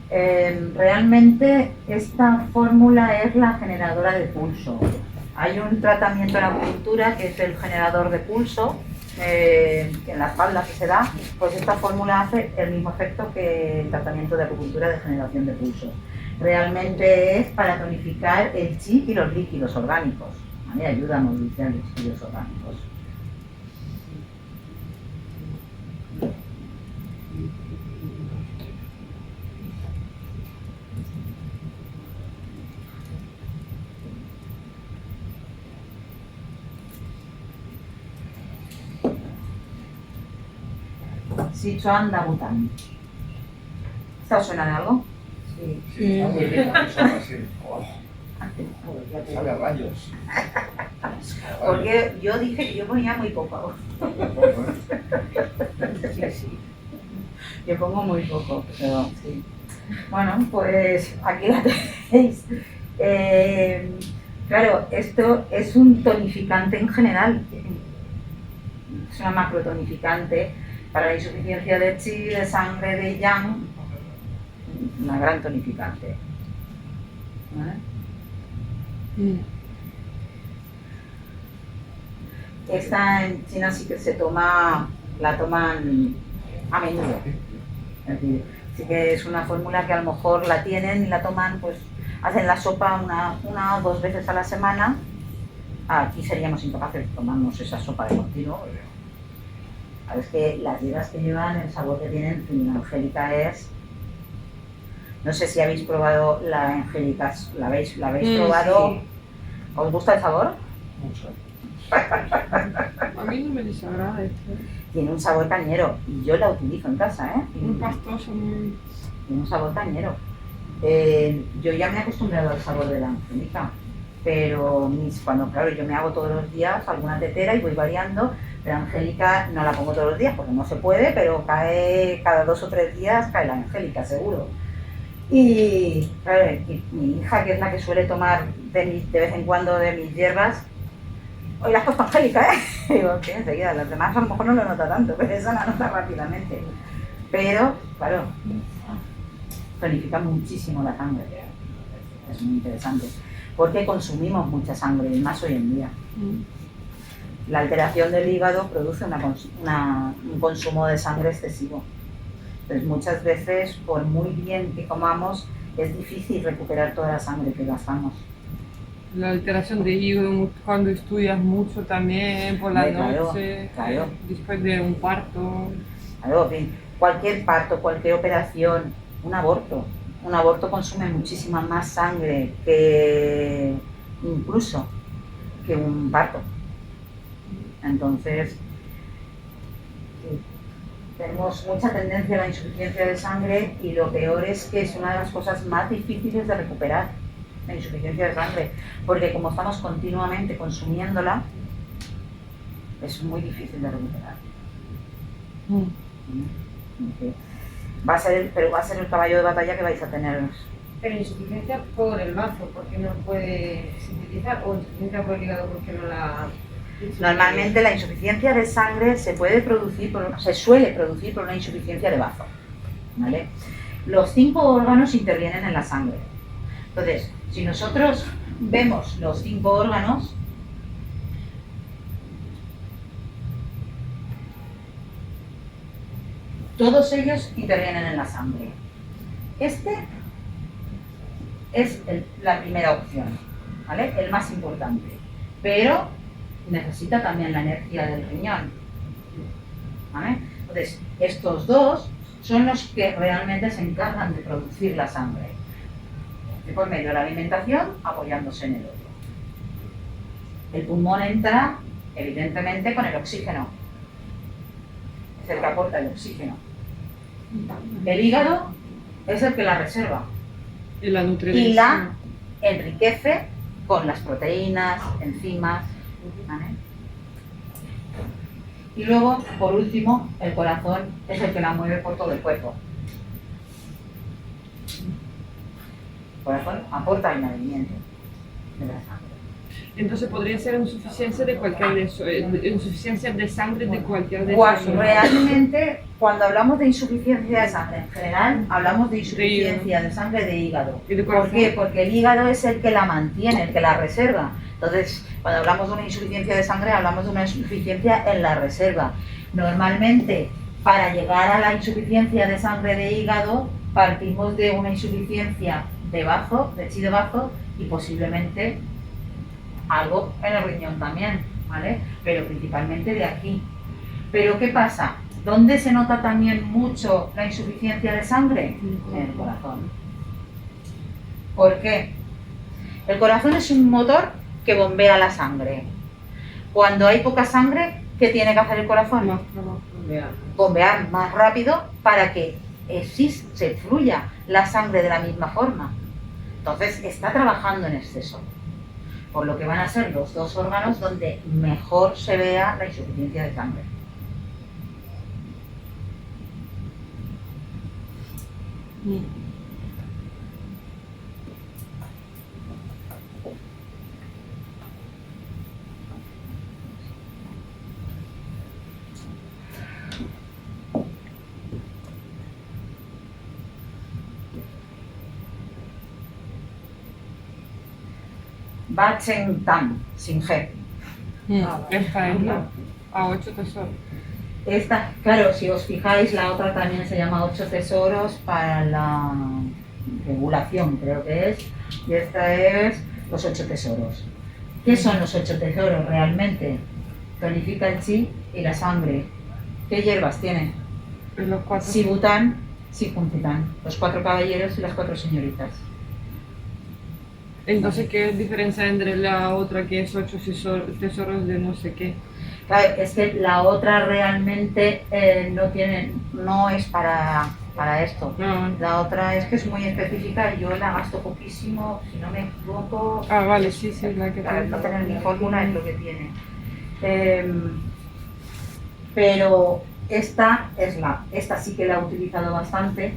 Realmente esta fórmula es la generadora de pulso. Hay un tratamiento en acupuntura que es el generador de pulso, en la espalda que se da, pues esta fórmula hace el mismo efecto que el tratamiento de acupuntura de generación de pulsos. Realmente es para tonificar el chi y los líquidos orgánicos, ¿vale? Ayuda a movilizar los líquidos orgánicos. Sichuan Dabutan. ¿Esto os suena de algo? Sí, está muy rica, eso así. Oh, sabe a rayos. Porque yo dije que yo ponía muy poco. Yo pongo muy poco, pero sí. Bueno, pues aquí la tenéis. Claro, esto es un tonificante en general. Es una macrotonificante para la insuficiencia de chi, de sangre, de yang. Una gran tonificante. ¿Vale? Esta en China sí que la toman a menudo. Es decir, sí que es una fórmula que a lo mejor la tienen y la toman, pues hacen la sopa una o dos veces a la semana. Aquí seríamos incapaces de tomarnos esa sopa de continuo. Es que las hierbas que llevan, el sabor que tienen, la angélica es... No sé si habéis probado la angélica, ¿la habéis probado? Sí. ¿Os gusta el sabor? Mucho. A mí no me desagrada esto. Tiene un sabor cañero y yo la utilizo en casa, ¿eh? Un pastoso muy... Tiene un sabor cañero. Yo ya me he acostumbrado al sabor de la angélica, pero cuando, claro, yo me hago todos los días alguna tetera y voy variando. La angélica no la pongo todos los días porque no se puede, pero cae cada 2 o 3 días, cae la angélica, seguro. Y claro, mi hija, que es la que suele tomar de vez en cuando de mis hierbas, hoy la has puesto angélica, ¿eh? Y digo, sí, enseguida, los demás a lo mejor no lo nota tanto, pero esa la nota rápidamente. Pero, claro, tonifica muchísimo la sangre. Es muy interesante. Porque consumimos mucha sangre, y más hoy en día. La alteración del hígado produce un consumo de sangre excesivo. Entonces, muchas veces, por muy bien que comamos, es difícil recuperar toda la sangre que gastamos. La alteración de hígado cuando estudias mucho también por la Claro, noche, claro. Después de un parto. Claro, bien, cualquier parto, cualquier operación, un aborto consume muchísima más sangre que incluso que un parto. Entonces, sí, tenemos mucha tendencia a la insuficiencia de sangre y lo peor es que es una de las cosas más difíciles de recuperar, la insuficiencia de sangre, porque como estamos continuamente consumiéndola, es muy difícil de recuperar. Va a ser el caballo de batalla que vais a tener. Pero insuficiencia por el bazo, porque no puede sintetizar, o insuficiencia por el hígado porque no la... Normalmente la insuficiencia de sangre se suele producir por una insuficiencia de bazo, ¿vale? Los 5 órganos intervienen en la sangre. Entonces, si nosotros vemos los 5 órganos, todos ellos intervienen en la sangre. Este es la primera opción, ¿vale? El más importante. Pero necesita también la energía del riñón, ¿vale? Entonces, estos dos son los que realmente se encargan de producir la sangre. Y por medio de la alimentación, apoyándose en el otro. El pulmón entra, evidentemente, con el oxígeno. Es el que aporta el oxígeno. El hígado es el que la reserva. Y la nutre. Y la enriquece con las proteínas, enzimas, ¿vale? Y luego, por último, el corazón es el que la mueve por todo el cuerpo. El corazón aporta el movimiento de la sangre. Entonces podría ser insuficiencia de cualquier de eso, insuficiencia de sangre de cualquier de esos. Realmente, cuando hablamos de insuficiencia de sangre en general, hablamos de insuficiencia de sangre de hígado. ¿Y de ¿Por corazón? qué? Porque el hígado es el que la mantiene, el que la reserva. Entonces, cuando hablamos de una insuficiencia de sangre, hablamos de una insuficiencia en la reserva. Normalmente, para llegar a la insuficiencia de sangre de hígado, partimos de una insuficiencia de bazo, de chi de bazo, y posiblemente algo en el riñón también, ¿vale? Pero principalmente de aquí. Pero ¿qué pasa? ¿Dónde se nota también mucho la insuficiencia de sangre? En el corazón. ¿Por qué? El corazón es un motor que bombea la sangre. Cuando hay poca sangre, ¿qué tiene que hacer el corazón? Más trabajo. Bombear más rápido para que se fluya la sangre de la misma forma. Entonces está trabajando en exceso, por lo que van a ser los dos órganos donde mejor se vea la insuficiencia de sangre. Bachentam, sin G. Esta es la A8 tesoros. Esta, claro, si os fijáis, la otra también se llama 8 tesoros para la regulación, creo que es, y esta es los 8 tesoros. ¿Qué son los 8 tesoros realmente? Tonifica el chi y la sangre. ¿Qué hierbas tiene? Los 4. Sibután, Sijuncitán, los 4 caballeros y las 4 señoritas. Entonces, ¿qué diferencia entre la otra que es 8 tesoros de no sé qué? Claro, es que la otra realmente no es para esto. No. La otra es que es muy específica y yo la gasto poquísimo, si no me equivoco. Ah, vale, sí, la que Para no tener ni fórmula es lo que tiene. Pero esta sí que la he utilizado bastante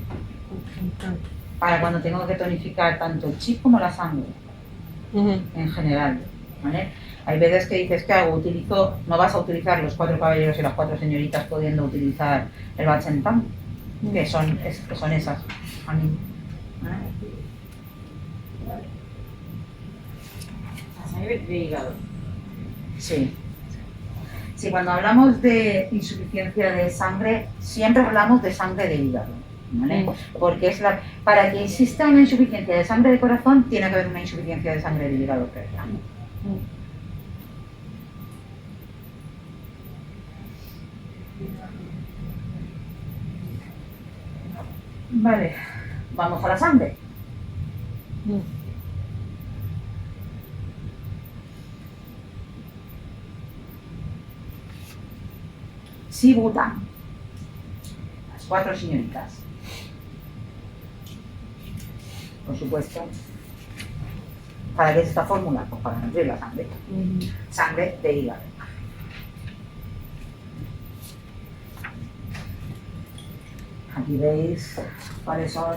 para cuando tengo que tonificar tanto el chi como la sangre, en general, ¿vale? Hay veces que dices, ¿qué hago? No vas a utilizar los 4 caballeros y las 4 señoritas pudiendo utilizar el Bachentam, que son esas. La sangre de hígado. Sí. Sí, cuando hablamos de insuficiencia de sangre, siempre hablamos de sangre de hígado, ¿vale? Porque para que exista una insuficiencia de sangre de corazón, tiene que haber una insuficiencia de sangre de hígado previa. Vale, vamos a la sangre. Sibután, las 4 señoritas. Por supuesto, ¿para qué es esta fórmula? Pues para nutrir la sangre. Sangre de hígado. Aquí veis cuáles son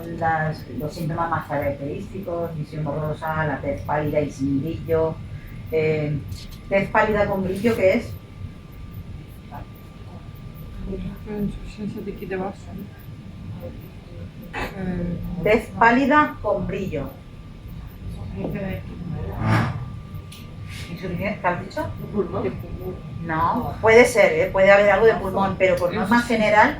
los síntomas más característicos: visión borrosa, la tez pálida y sin brillo. Tez pálida con brillo, ¿qué es? Insuficiencia de aquí de vaso. Tez pálida con brillo. ¿Insuficiencia? ¿Qué has dicho? No, puede ser, puede haber algo de pulmón, pero por norma general,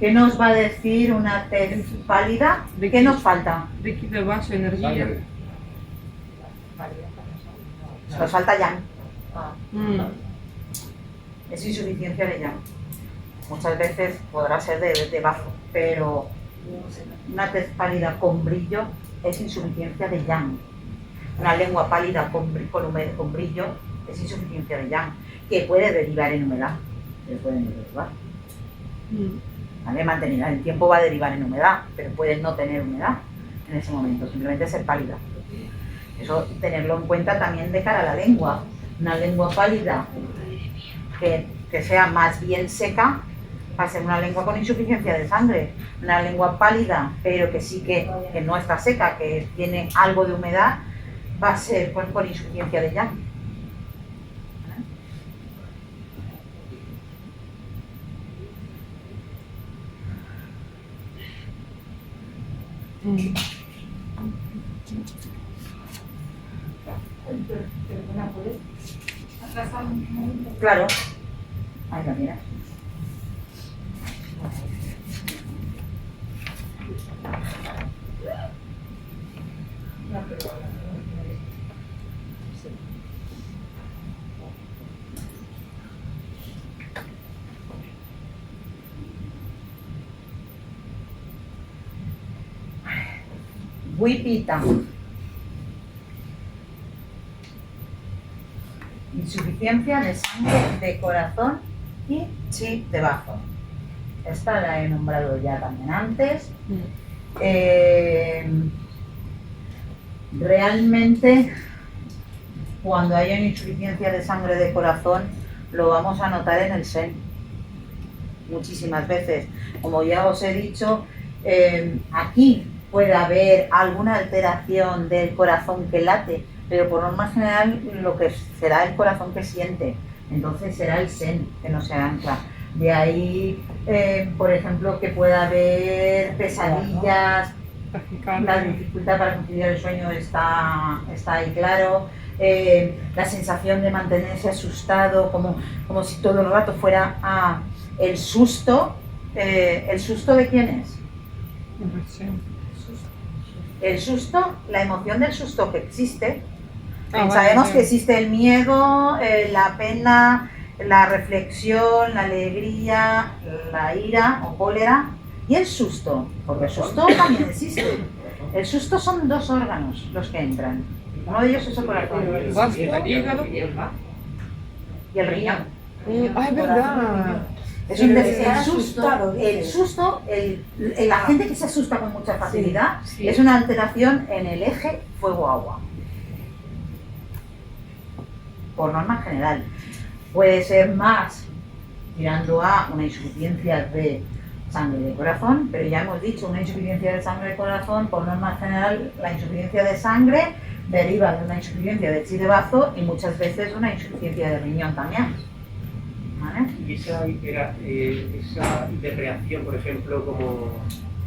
¿qué nos va a decir una tez pálida? ¿Qué nos falta? Líquido de vaso, energía. Nos falta yang. Es insuficiencia de yang. Muchas veces podrá ser de bazo, pero una tez pálida con brillo es insuficiencia de yang. Una lengua pálida con brillo es insuficiencia de yang, que puede derivar en humedad. ¿Vale? Mantenida en el tiempo va a derivar en humedad, pero puede no tener humedad en ese momento, simplemente ser pálida. Eso tenerlo en cuenta también de cara a la lengua. Una lengua pálida que sea más bien seca va a ser una lengua con insuficiencia de sangre. Una lengua pálida, pero que sí que no está seca, que tiene algo de humedad, va a ser por insuficiencia de yang. Perdona, ¿puedes atrasar un momento? Claro. Ahí la mira. Wipita. Insuficiencia de sangre de corazón y chi de bazo. Esta la he nombrado ya también antes. Realmente, cuando haya una insuficiencia de sangre de corazón, lo vamos a notar en el sen. Muchísimas veces. Como ya os he dicho, aquí puede haber alguna alteración del corazón que late, pero por norma general lo que será el corazón que siente, entonces será el sen que no se ancla. De ahí, por ejemplo, que pueda haber pesadillas, la dificultad para conciliar el sueño está ahí claro, la sensación de mantenerse asustado, como si todo el rato fuera el susto. ¿El susto de quién es? El susto, la emoción del susto que existe. Sabemos que existe el miedo, la pena, la reflexión, la alegría, la ira o cólera y el susto, porque el susto también existe. El susto son dos órganos los que entran. Uno de ellos es el corazón y el riñón. Es verdad. Es un el susto, la gente que se asusta con mucha facilidad, es una alteración en el eje fuego-agua. Por norma general. Puede ser más tirando a una insuficiencia de sangre de corazón, pero ya hemos dicho, una insuficiencia de sangre de corazón, por norma general, la insuficiencia de sangre deriva de una insuficiencia de chi de bazo y muchas veces una insuficiencia de riñón también. ¿Vale? Y esa hiperreacción, por ejemplo, como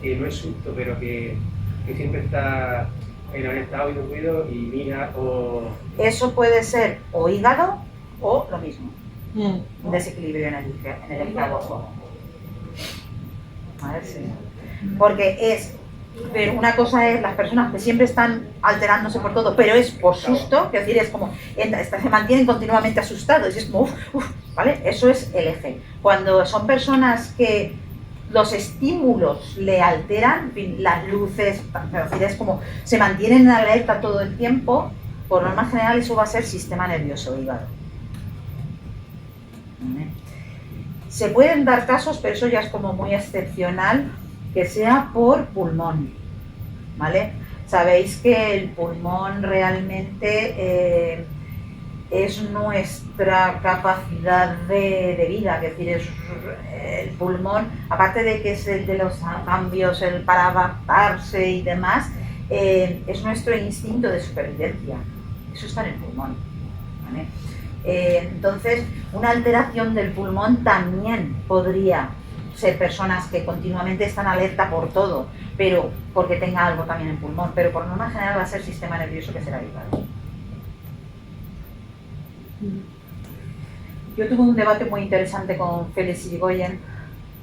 no es susto, pero que siempre está en un estado y no cuido y mira o... Eso puede ser o hígado o lo mismo, un desequilibrio en el hígado. A ver si... Porque pero una cosa es las personas que siempre están alterándose por todo, pero es por susto, que es decir, es como, se mantienen continuamente asustados y es como, ¿vale? Eso es el eje. Cuando son personas que los estímulos le alteran, en fin, las luces, es decir, es como, se mantienen en alerta todo el tiempo, por norma general eso va a ser sistema nervioso, hígado. ¿Vale? Se pueden dar casos, pero eso ya es como muy excepcional, que sea por pulmón, ¿vale? Sabéis que el pulmón realmente es nuestra capacidad de vida, es decir, el pulmón, aparte de que es el de los cambios, el para adaptarse y demás, es nuestro instinto de supervivencia, eso está en el pulmón, ¿vale? Entonces, una alteración del pulmón también podría ser personas que continuamente están alerta por todo, pero porque tenga algo también en pulmón, pero por norma general va a ser sistema nervioso que será hígado. Yo tuve un debate muy interesante con Félix Irigoyen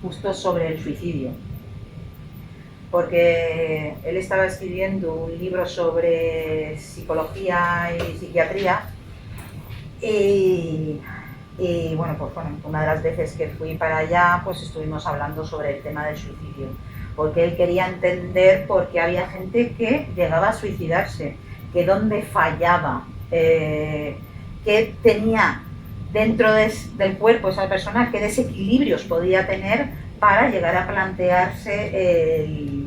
justo sobre el suicidio, porque él estaba escribiendo un libro sobre psicología y psiquiatría y bueno, pues bueno, una de las veces que fui para allá, pues estuvimos hablando sobre el tema del suicidio, porque él quería entender por qué había gente que llegaba a suicidarse, que dónde fallaba, que tenía dentro del cuerpo esa persona, qué desequilibrios podía tener para llegar a plantearse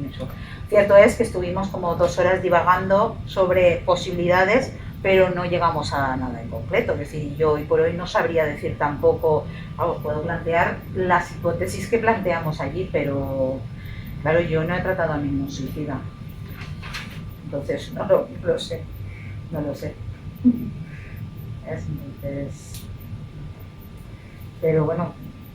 eso. Cierto es que estuvimos como 2 horas divagando sobre posibilidades, pero no llegamos a nada en concreto. Es decir, yo hoy por hoy no sabría decir tampoco, puedo plantear las hipótesis que planteamos allí, pero claro, yo no he tratado a ningún suicida, entonces no lo sé. no lo sé. Entonces, pero bueno,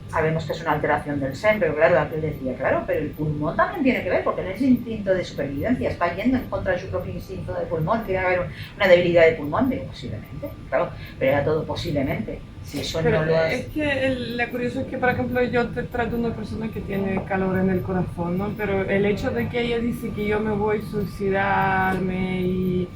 sabemos que es una alteración del SEM, pero claro, aquel decía, claro, pero el pulmón también tiene que ver, porque en ese instinto de supervivencia está yendo en contra de su propio instinto de pulmón, tiene que haber una debilidad de pulmón, digo, posiblemente, claro, pero era todo posiblemente, si eso Pero no lo has... es que lo curioso es que, por ejemplo, yo te trato una persona que tiene calor en el corazón, ¿no? Pero el hecho de que ella dice que yo me voy a suicidarme y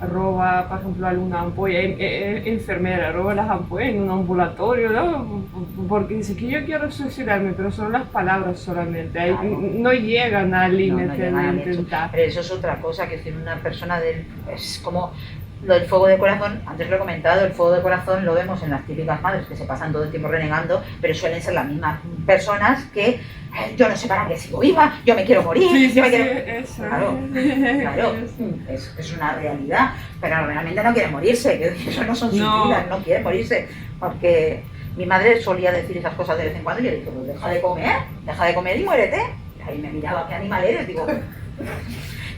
roba, por ejemplo, alguna ampolla, enfermera, roba las ampollas en un ambulatorio, ¿no? Porque dice que yo quiero suicidarme, pero son las palabras solamente, ahí no llegan al límite de intentar. Pero eso es otra cosa, que es decir, una persona es como lo del fuego de corazón, antes lo he comentado, el fuego de corazón lo vemos en las típicas madres que se pasan todo el tiempo renegando, pero suelen ser las mismas personas que yo no sé para qué sigo viva, yo me quiero morir, Sí, yo me sí, quiero... eso. Claro, es una realidad, pero realmente no quiere morirse, que eso no son suicidas, no quiere morirse, porque mi madre solía decir esas cosas de vez en cuando y yo le dije, pues deja de comer y muérete. Y ahí me miraba, ¿qué animal eres? Digo,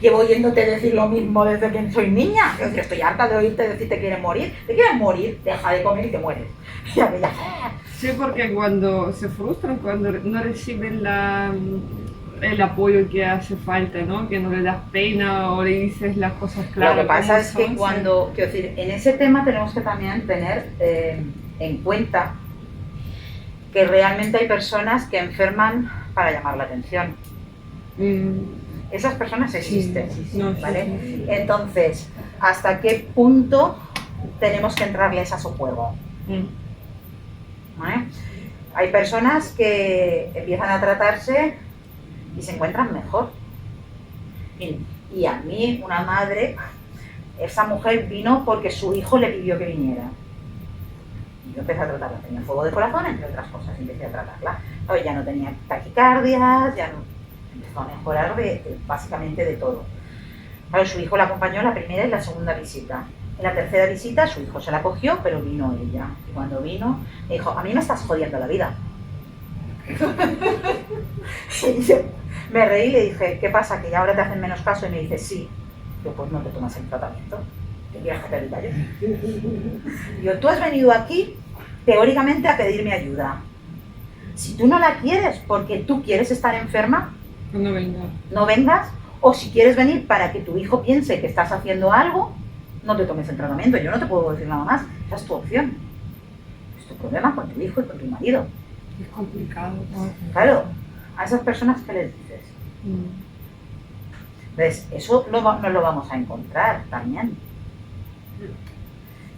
llevo oyéndote decir lo mismo desde que soy niña. Yo estoy harta de oírte decir te quieres morir. ¿Te quieres morir? Deja de comer y te mueres. Y a mí ya... Sí, porque cuando se frustran, cuando no reciben el apoyo que hace falta, ¿no? Que no le das pena o le dices las cosas claras. Lo que pasa es que son, cuando, quiero decir, en ese tema tenemos que también tener en cuenta que realmente hay personas que enferman para llamar la atención. Esas personas existen, ¿vale? Entonces, ¿hasta qué punto tenemos que entrarles a su juego? ¿Vale? Hay personas que empiezan a tratarse y se encuentran mejor. Y a mí, una madre, esa mujer vino porque su hijo le pidió que viniera. Y yo empecé a tratarla, tenía fuego de corazón, entre otras cosas, empecé a tratarla. Ya no tenía taquicardias, ya no, empezó a mejorar básicamente de todo. Claro, su hijo la acompañó en la primera y la segunda visita. En la tercera visita su hijo se la cogió, pero vino ella. Y cuando vino, me dijo, a mí me estás jodiendo la vida. Y yo me reí y le dije, ¿qué pasa? ¿Que ya ahora te hacen menos caso? Y me dice, sí. Yo, pues no te tomas el tratamiento. ¿Qué quieres que te diga yo? Yo, tú has venido aquí, teóricamente, a pedirme ayuda. Si tú no la quieres porque tú quieres estar enferma, no vengas. O si quieres venir para que tu hijo piense que estás haciendo algo, no te tomes el tratamiento. Yo no te puedo decir nada más. Esa es tu opción. Es tu problema con tu hijo y con tu marido. Es complicado. Claro, a esas personas, ¿qué les dices? Entonces, eso no lo vamos a encontrar también.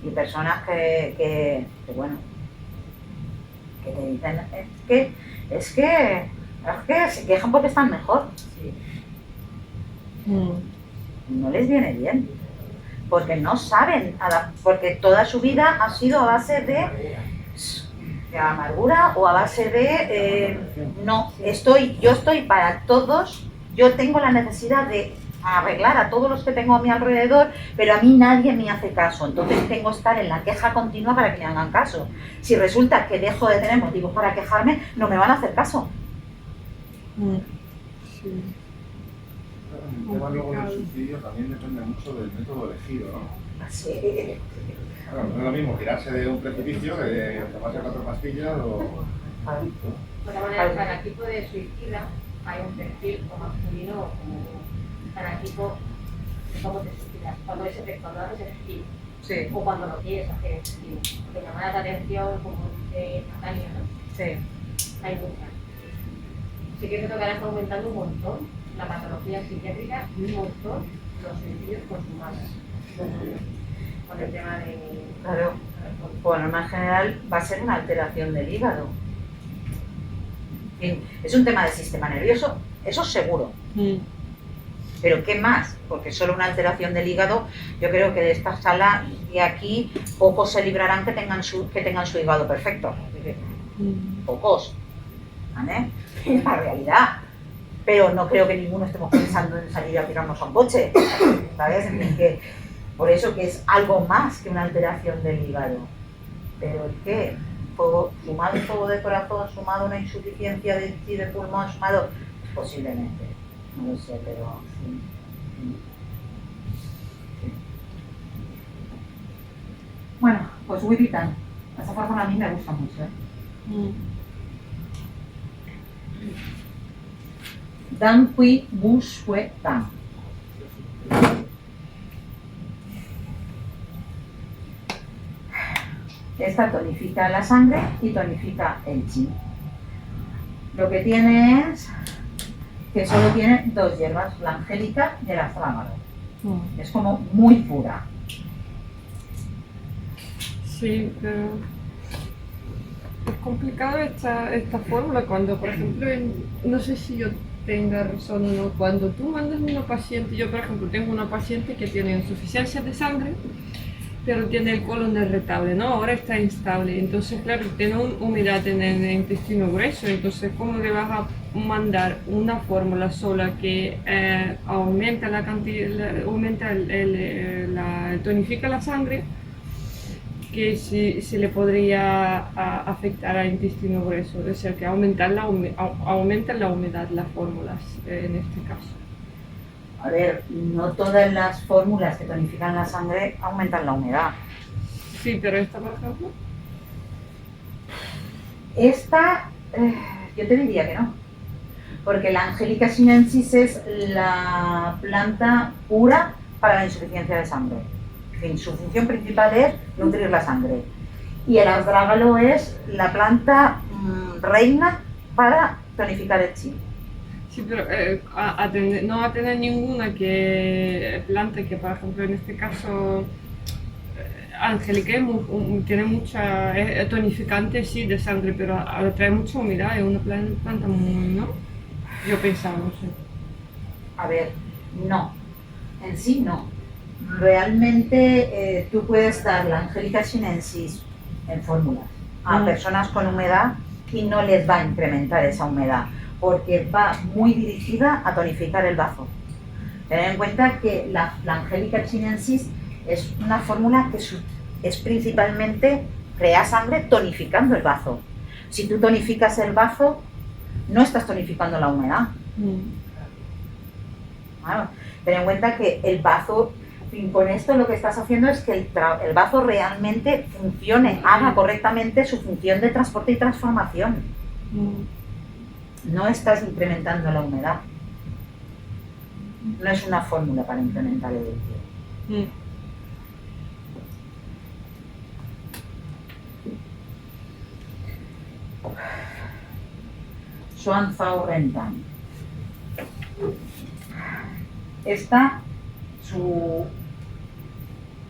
Y personas que te dicen, es que se quejan porque están mejor. Sí. No les viene bien, porque no saben, porque toda su vida ha sido a base de amargura o a base de yo estoy para todos, yo tengo la necesidad de arreglar a todos los que tengo a mi alrededor, pero a mí nadie me hace caso, entonces tengo que estar en la queja continua para que me hagan caso. Si resulta que dejo de tener motivos para quejarme, no me van a hacer caso. Sí. El tema luego del suicidio también depende mucho del método elegido, ¿no? Sí. Claro, no es lo mismo tirarse de un precipicio que de tomarse 4 pastillas o... De todas maneras, para el tipo de suicida hay un perfil o masculino como para el tipo de cómo te suicidas, cuando haces efectivo, Sí. o cuando lo quieres hacer efectivo. Te llama la atención, como dice Natalia, ¿no? Sí. Hay muchas. Sí que es cierto que ahora está aumentando un montón la patología psiquiátrica y un montón los suicidios consumados. Con el tema de... Claro. Bueno, más general va a ser una alteración del hígado. Es un tema del sistema nervioso, eso seguro. Pero ¿qué más? Porque solo una alteración del hígado, yo creo que de esta sala y aquí pocos se librarán que tengan su hígado perfecto. Pocos. ¿Vale? Es la realidad. Pero no creo que ninguno estemos pensando en salir a tirarnos a un coche. ¿Sabes? Por eso que es algo más que una alteración del hígado. Pero el qué, sumado un fuego de corazón, sumado una insuficiencia de pulmón, sumado, posiblemente, no lo sé, pero sí. Pues Wibitan. Esa fórmula a mí me gusta mucho, ¿eh? Dan Hui Bu Shue Tan. Esta tonifica la sangre y tonifica el chi. Lo que tiene es que solo tiene 2 hierbas, la angélica y el astrágalo. Es como muy pura. Sí, pero es complicado esta fórmula cuando, por ejemplo, no sé si yo tenga razón o no, cuando tú mandas a una paciente, yo por ejemplo tengo una paciente que tiene insuficiencia de sangre, pero tiene el colon irritable, ¿no? Ahora está instable, entonces claro, tiene humedad en el intestino grueso, entonces ¿cómo le vas a mandar una fórmula sola que aumenta la cantidad, tonifica la sangre, que si le podría afectar al intestino grueso? Es decir, que aumentan la humedad las fórmulas en este caso. A ver, no todas las fórmulas que tonifican la sangre aumentan la humedad. Sí, pero esta, por ejemplo. Esta, yo te diría que no. Porque la Angelica sinensis es la planta pura para la insuficiencia de sangre. En fin, su función principal es nutrir la sangre. Y el astrágalo es la planta reina para tonificar el chi. Sí, pero no va a tener ninguna planta que, por ejemplo, en este caso, Angélica tiene mucha tonificante, sí, de sangre, pero trae mucha humedad, es una planta muy, ¿no? Yo pensaba, no sé. A ver, no, en sí no. Realmente tú puedes dar la Angelica sinensis en fórmulas a personas con humedad y no les va a incrementar esa humedad, porque va muy dirigida a tonificar el bazo. Tened en cuenta que la Angelica sinensis es una fórmula que es principalmente crea sangre tonificando el bazo. Si tú tonificas el bazo, no estás tonificando la humedad. Claro, ten en cuenta que el bazo, con esto lo que estás haciendo es que el bazo realmente funcione, haga correctamente su función de transporte y transformación. No estás incrementando la humedad. No es una fórmula para incrementar el líquido. Xuanzhao Rentan. Esta, su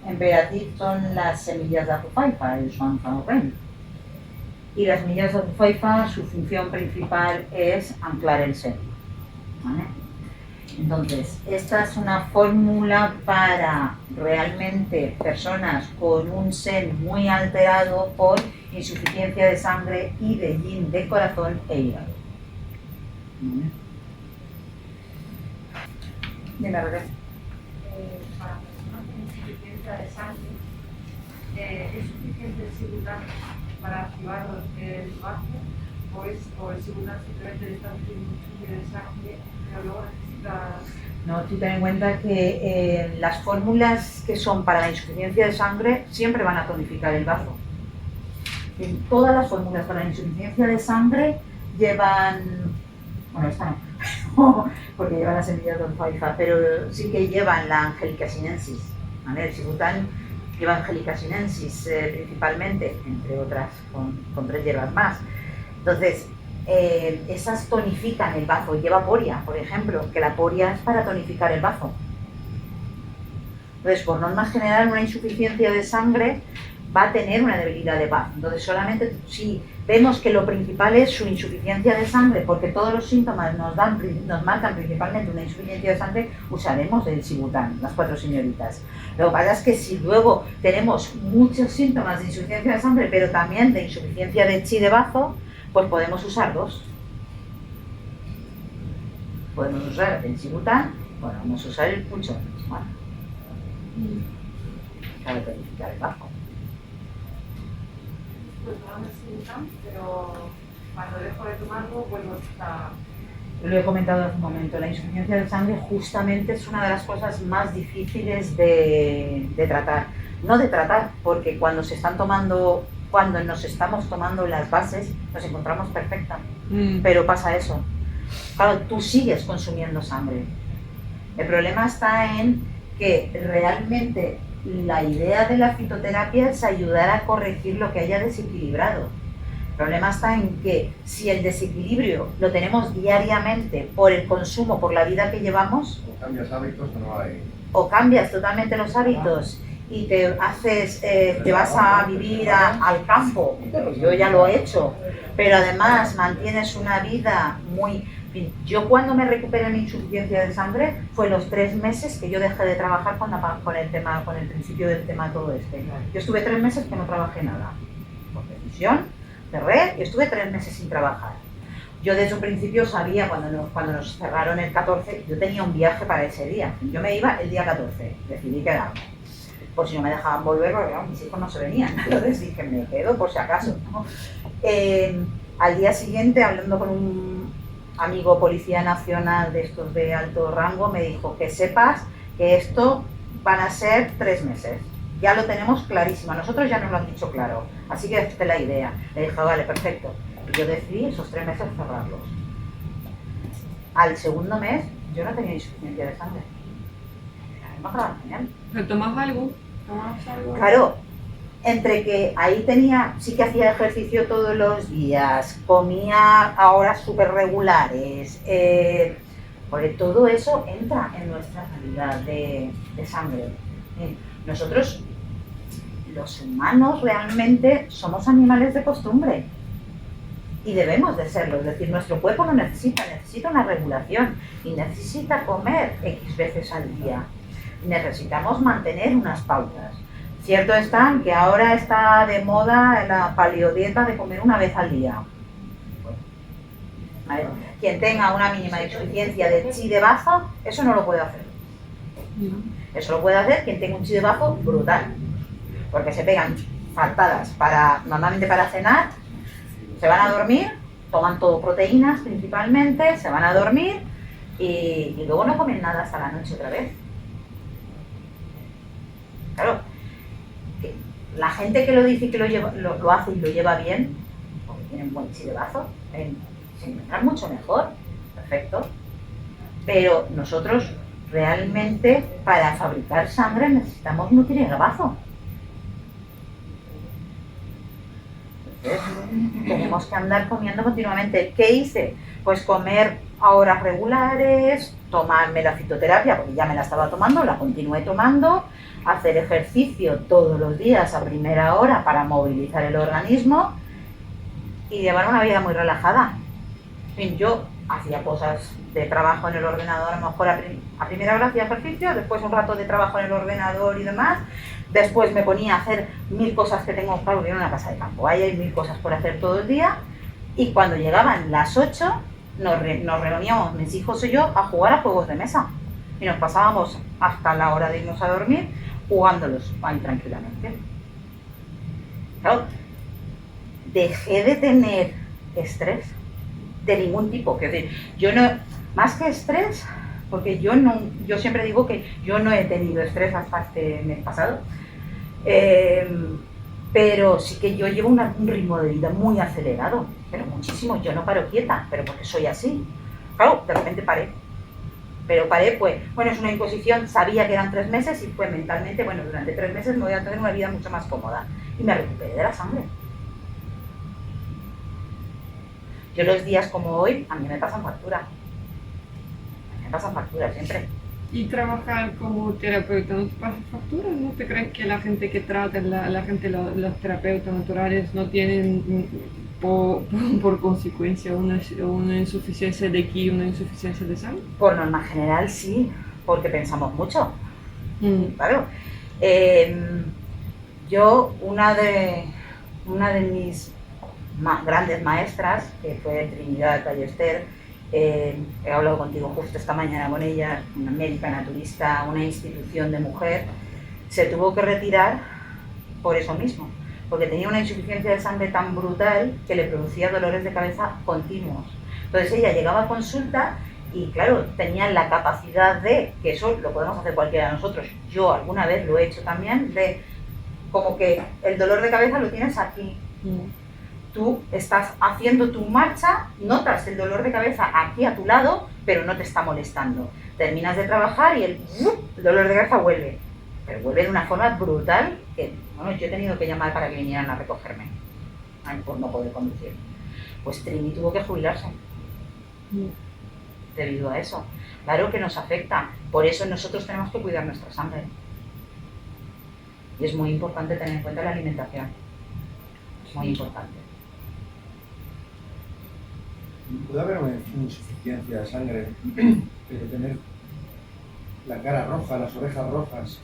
emperatriz son las semillas de azufaifa, el Xuanzhao Ren. Y las semillas de azufaifa, su función principal es anclar el seno. ¿Vale? Entonces, esta es una fórmula para realmente personas con un sen muy alterado por insuficiencia de sangre y de yin de corazón e hígado. Dime, Rebeca. Para personas con insuficiencia de sangre, ¿es suficiente el Sibután para activar el bazo? ¿O el Sibután simplemente le está haciendo insuficiencia de sangre, pero luego necesitas...? No, tú ten en cuenta que las fórmulas que son para la insuficiencia de sangre siempre van a tonificar el bazo. En todas las fórmulas para la insuficiencia de sangre llevan, bueno, esta no, porque llevan las semillas de azufaifa, pero sí que llevan la Angelica sinensis. ¿Vale? El Sibután lleva Angelica sinensis principalmente, entre otras con 3 hierbas más. Entonces, esas tonifican el bazo. Lleva poria, por ejemplo, que la poria es para tonificar el bazo. Entonces, por norma general, una insuficiencia de sangre va a tener una debilidad de bazo. Entonces, solamente si vemos que lo principal es su insuficiencia de sangre, porque todos los síntomas nos marcan principalmente una insuficiencia de sangre, usaremos el Sibután, las 4 señoritas. Lo que pasa es que si luego tenemos muchos síntomas de insuficiencia de sangre, pero también de insuficiencia de chi de bazo, pues podemos usar 2. Podemos usar el Sibután, bueno, vamos a usar el Puchón, ¿vale? Para tonificar el bazo. Pues no me Sibután, pero cuando dejo de tomarlo, vuelvo a estar Lo he comentado hace un momento, la insuficiencia de sangre justamente es una de las cosas más difíciles de tratar. No de tratar, porque cuando nos estamos tomando las bases, nos encontramos perfectas. Pero pasa eso. Claro, tú sigues consumiendo sangre. El problema está en que realmente la idea de la fitoterapia es ayudar a corregir lo que haya desequilibrado. El problema está en que si el desequilibrio lo tenemos diariamente por el consumo, por la vida que llevamos, O cambias hábitos o no hay. o cambias totalmente los hábitos y te vas a vivir al campo, yo ya lo he hecho, pero además mantienes una vida muy... Yo cuando me recuperé mi insuficiencia de sangre fue los 3 meses que yo dejé de trabajar con el principio del tema todo este. Yo estuve 3 meses que no trabajé nada, por decisión, cerré y estuve 3 meses sin trabajar. Yo desde un principio sabía, cuando nos cerraron el 14, yo tenía un viaje para ese día. Yo me iba el día 14, decidí quedarme. Por si no me dejaban volver, porque mis hijos no se venían. Entonces dije, me quedo por si acaso, ¿no? Al día siguiente, hablando con un amigo policía nacional de estos de alto rango, me dijo que sepas que esto van a ser 3 meses. Ya lo tenemos clarísimo, a nosotros ya nos lo han dicho claro. Así que esta es la idea. Le dije, vale, perfecto. Y yo decidí esos 3 meses cerrarlos. Al segundo mes, yo no tenía insuficiencia de sangre. ¿Pero tomabas algo? ¿Tomabas algo? Claro, entre que ahí sí que hacía ejercicio todos los días, comía a horas súper regulares, porque todo eso entra en nuestra calidad de sangre. Nosotros, los humanos, realmente somos animales de costumbre. Y debemos de serlo, es decir, nuestro cuerpo lo necesita una regulación y necesita comer X veces al día. Necesitamos mantener unas pautas. Cierto está que ahora está de moda la paleodieta de comer una vez al día. ¿Vale? Quien tenga una mínima insuficiencia de chi de bazo, eso no lo puede hacer. Eso lo puede hacer quien tenga un chi de bazo brutal, porque se pegan faltadas normalmente para cenar. Se van a dormir, toman todo proteínas principalmente, se van a dormir y luego no comen nada hasta la noche otra vez. Claro, la gente que lo dice que lo hace y lo lleva bien, porque tienen buen chi de bazo, se encuentran mucho mejor, perfecto. Pero nosotros realmente para fabricar sangre necesitamos nutrir el bazo. Tenemos que andar comiendo continuamente. ¿Qué hice? Pues comer a horas regulares, tomarme la fitoterapia, porque ya me la estaba tomando, la continué tomando, hacer ejercicio todos los días a primera hora para movilizar el organismo y llevar una vida muy relajada. Yo hacía cosas de trabajo en el ordenador, a lo mejor a primera hora hacía ejercicio, después un rato de trabajo en el ordenador y demás. Después me ponía a hacer 1000 cosas que tengo, claro, en una casa de campo, ahí hay 1000 cosas por hacer todo el día, y cuando llegaban las 8 nos reuníamos mis hijos y yo a jugar a juegos de mesa y nos pasábamos hasta la hora de irnos a dormir jugándolos ahí tranquilamente. Claro, dejé de tener estrés de ningún tipo, es decir, yo no, más que estrés, porque yo siempre digo que yo no he tenido estrés hasta este mes pasado, pero sí que yo llevo un ritmo de vida muy acelerado, pero muchísimo. Yo no paro quieta, pero porque soy así. Claro, de repente paré, pero paré, pues, bueno, es una imposición, sabía que eran 3 meses y fue mentalmente, bueno, durante 3 meses me voy a tener una vida mucho más cómoda y me recuperé de la sangre. Yo los días como hoy, a mí me pasan factura. Me pasan factura siempre. ¿Y trabajar como terapeuta no te pasa factura? ¿No te crees que la gente que trata, los terapeutas naturales no tienen por consecuencia una insuficiencia de ki, una insuficiencia de sangre? Por norma general sí, porque pensamos mucho. Claro. Yo, una de mis más grandes maestras, que fue Trinidad Ballester, he hablado contigo justo esta mañana con ella, una médica naturista, una institución de mujer, se tuvo que retirar por eso mismo, porque tenía una insuficiencia de sangre tan brutal que le producía dolores de cabeza continuos. Entonces ella llegaba a consulta y claro, tenía la capacidad de, que eso lo podemos hacer cualquiera de nosotros, yo alguna vez lo he hecho también, de como que el dolor de cabeza lo tienes aquí. Tú estás haciendo tu marcha, notas el dolor de cabeza aquí a tu lado, pero no te está molestando. Terminas de trabajar y el dolor de cabeza vuelve. Pero vuelve de una forma brutal que, bueno, yo he tenido que llamar para que vinieran a recogerme. Ay, por no poder conducir. Pues Trini tuvo que jubilarse. Debido a eso. Claro que nos afecta. Por eso nosotros tenemos que cuidar nuestra sangre. Y es muy importante tener en cuenta la alimentación. Es muy importante. Puede haber una insuficiencia de sangre, pero tener la cara roja, las orejas rojas.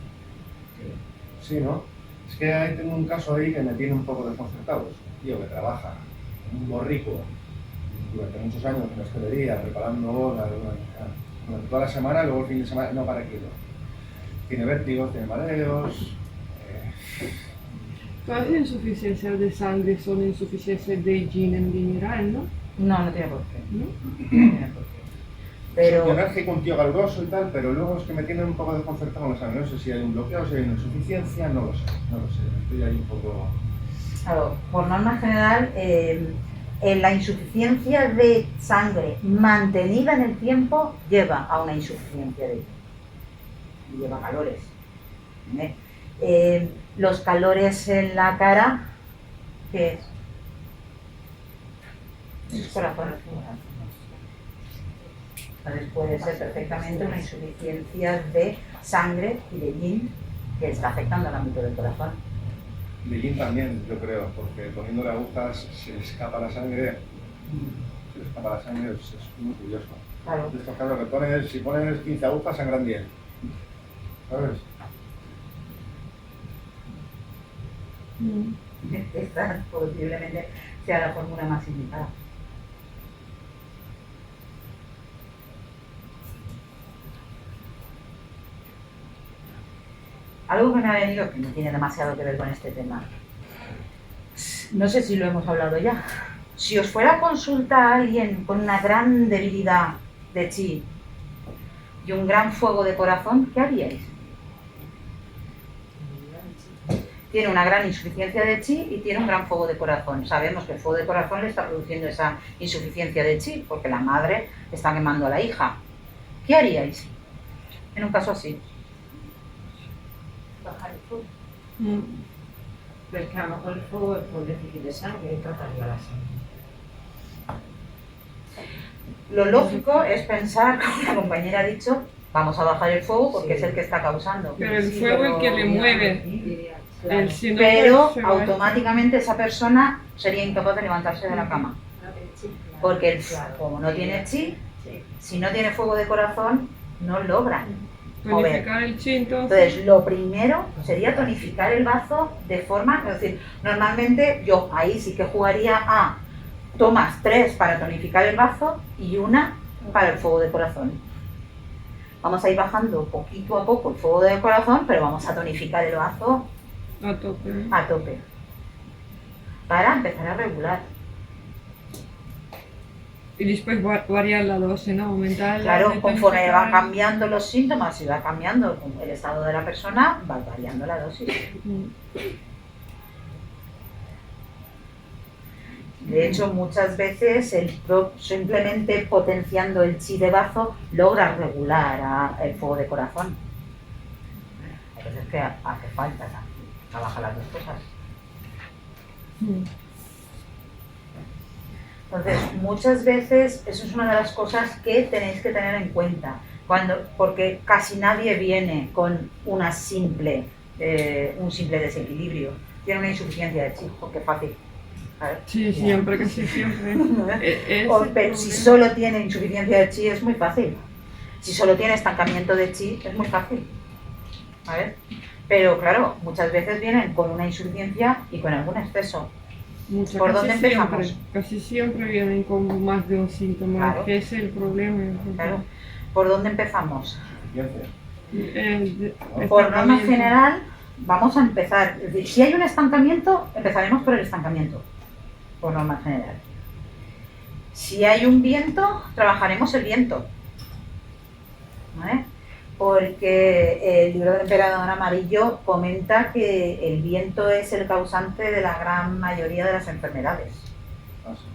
Sí, ¿no? Es que ahí tengo un caso ahí que me tiene un poco desconcertado. Un tío que trabaja en un borrico durante muchos años en la hostelería, preparando bodas durante toda la semana, luego el fin de semana no para kilo. Tiene vértigos, tiene mareos. Todas las insuficiencias de sangre son insuficiencias de yin en general, ¿no? No, no tiene por qué. ¿No? No tiene por qué. Pero... Soy enérgico, un tío caluroso y tal, pero luego es que me tiene un poco desconcertado con la sangre. No sé si hay un bloqueo, si hay una insuficiencia, no lo sé. Estoy ahí un poco... Claro, por norma general, la insuficiencia de sangre mantenida en el tiempo lleva a una insuficiencia de y lleva calores. Los calores en la cara, ¿qué es? Es corazón. Entonces puede ser perfectamente una insuficiencia de sangre y de yin que está afectando al ámbito del corazón. De yin también, yo creo, porque poniéndole agujas se le escapa la sangre. Es muy curioso. Claro. Esto, claro, que pones, si pones 15 agujas sangran 10. ¿Sabes? Esta posiblemente sea la fórmula más indicada. Algo que me ha venido que no tiene demasiado que ver con este tema. No sé si lo hemos hablado ya. Si os fuera a consultar a alguien con una gran debilidad de chi y un gran fuego de corazón, ¿qué haríais? Tiene una gran insuficiencia de chi y tiene un gran fuego de corazón. Sabemos que el fuego de corazón le está produciendo esa insuficiencia de chi porque la madre está quemando a la hija. ¿Qué haríais en un caso así? Bajar el fuego. Pero es que a lo mejor el fuego es por déficit de sangre y trataría la sangre. Lo lógico es pensar, como la compañera ha dicho, vamos a bajar el fuego porque es el que está causando. Pero el fuego es el que le mueve. Claro. Pero automáticamente esa persona sería incapaz de levantarse de la cama. Porque como no tiene chi, si no tiene fuego de corazón, no logra mover. Tonificar el chi, entonces. Entonces, lo primero sería tonificar el bazo de forma, es decir, normalmente yo ahí sí que jugaría a tomas 3 para tonificar el bazo y 1 para el fuego de corazón. Vamos a ir bajando poquito a poco el fuego de corazón, pero vamos a tonificar el bazo A tope. a tope para empezar a regular. Y después variar la dosis, ¿no? Aumentar la Claro, de conforme tonificar. van cambiando los síntomas y va cambiando el estado de la persona, va variando la dosis. De hecho, muchas veces simplemente potenciando el chi de bazo logra regular el fuego de corazón. Hay veces que hace falta trabajar las dos cosas. Entonces, muchas veces eso es una de las cosas que tenéis que tener en cuenta, porque casi nadie viene con un simple desequilibrio, tiene una insuficiencia de chi, qué fácil. Sí, siempre, casi siempre. Pero si solo tiene insuficiencia de chi es muy fácil. Si solo tiene estancamiento de chi es muy fácil. ¿Sabes? Pero claro, muchas veces vienen con una insuficiencia y con algún exceso. ¿Por dónde empezamos? Casi siempre vienen con más de un síntoma, Claro. que es el problema. Claro. ¿Por dónde empezamos? Insuficiencia. Por norma general, vamos a empezar. Es decir, si hay un estancamiento, empezaremos por el estancamiento. Por norma general. Si hay un viento, trabajaremos el viento, ¿vale? Porque el libro del emperador amarillo comenta que el viento es el causante de la gran mayoría de las enfermedades. Ah, sí.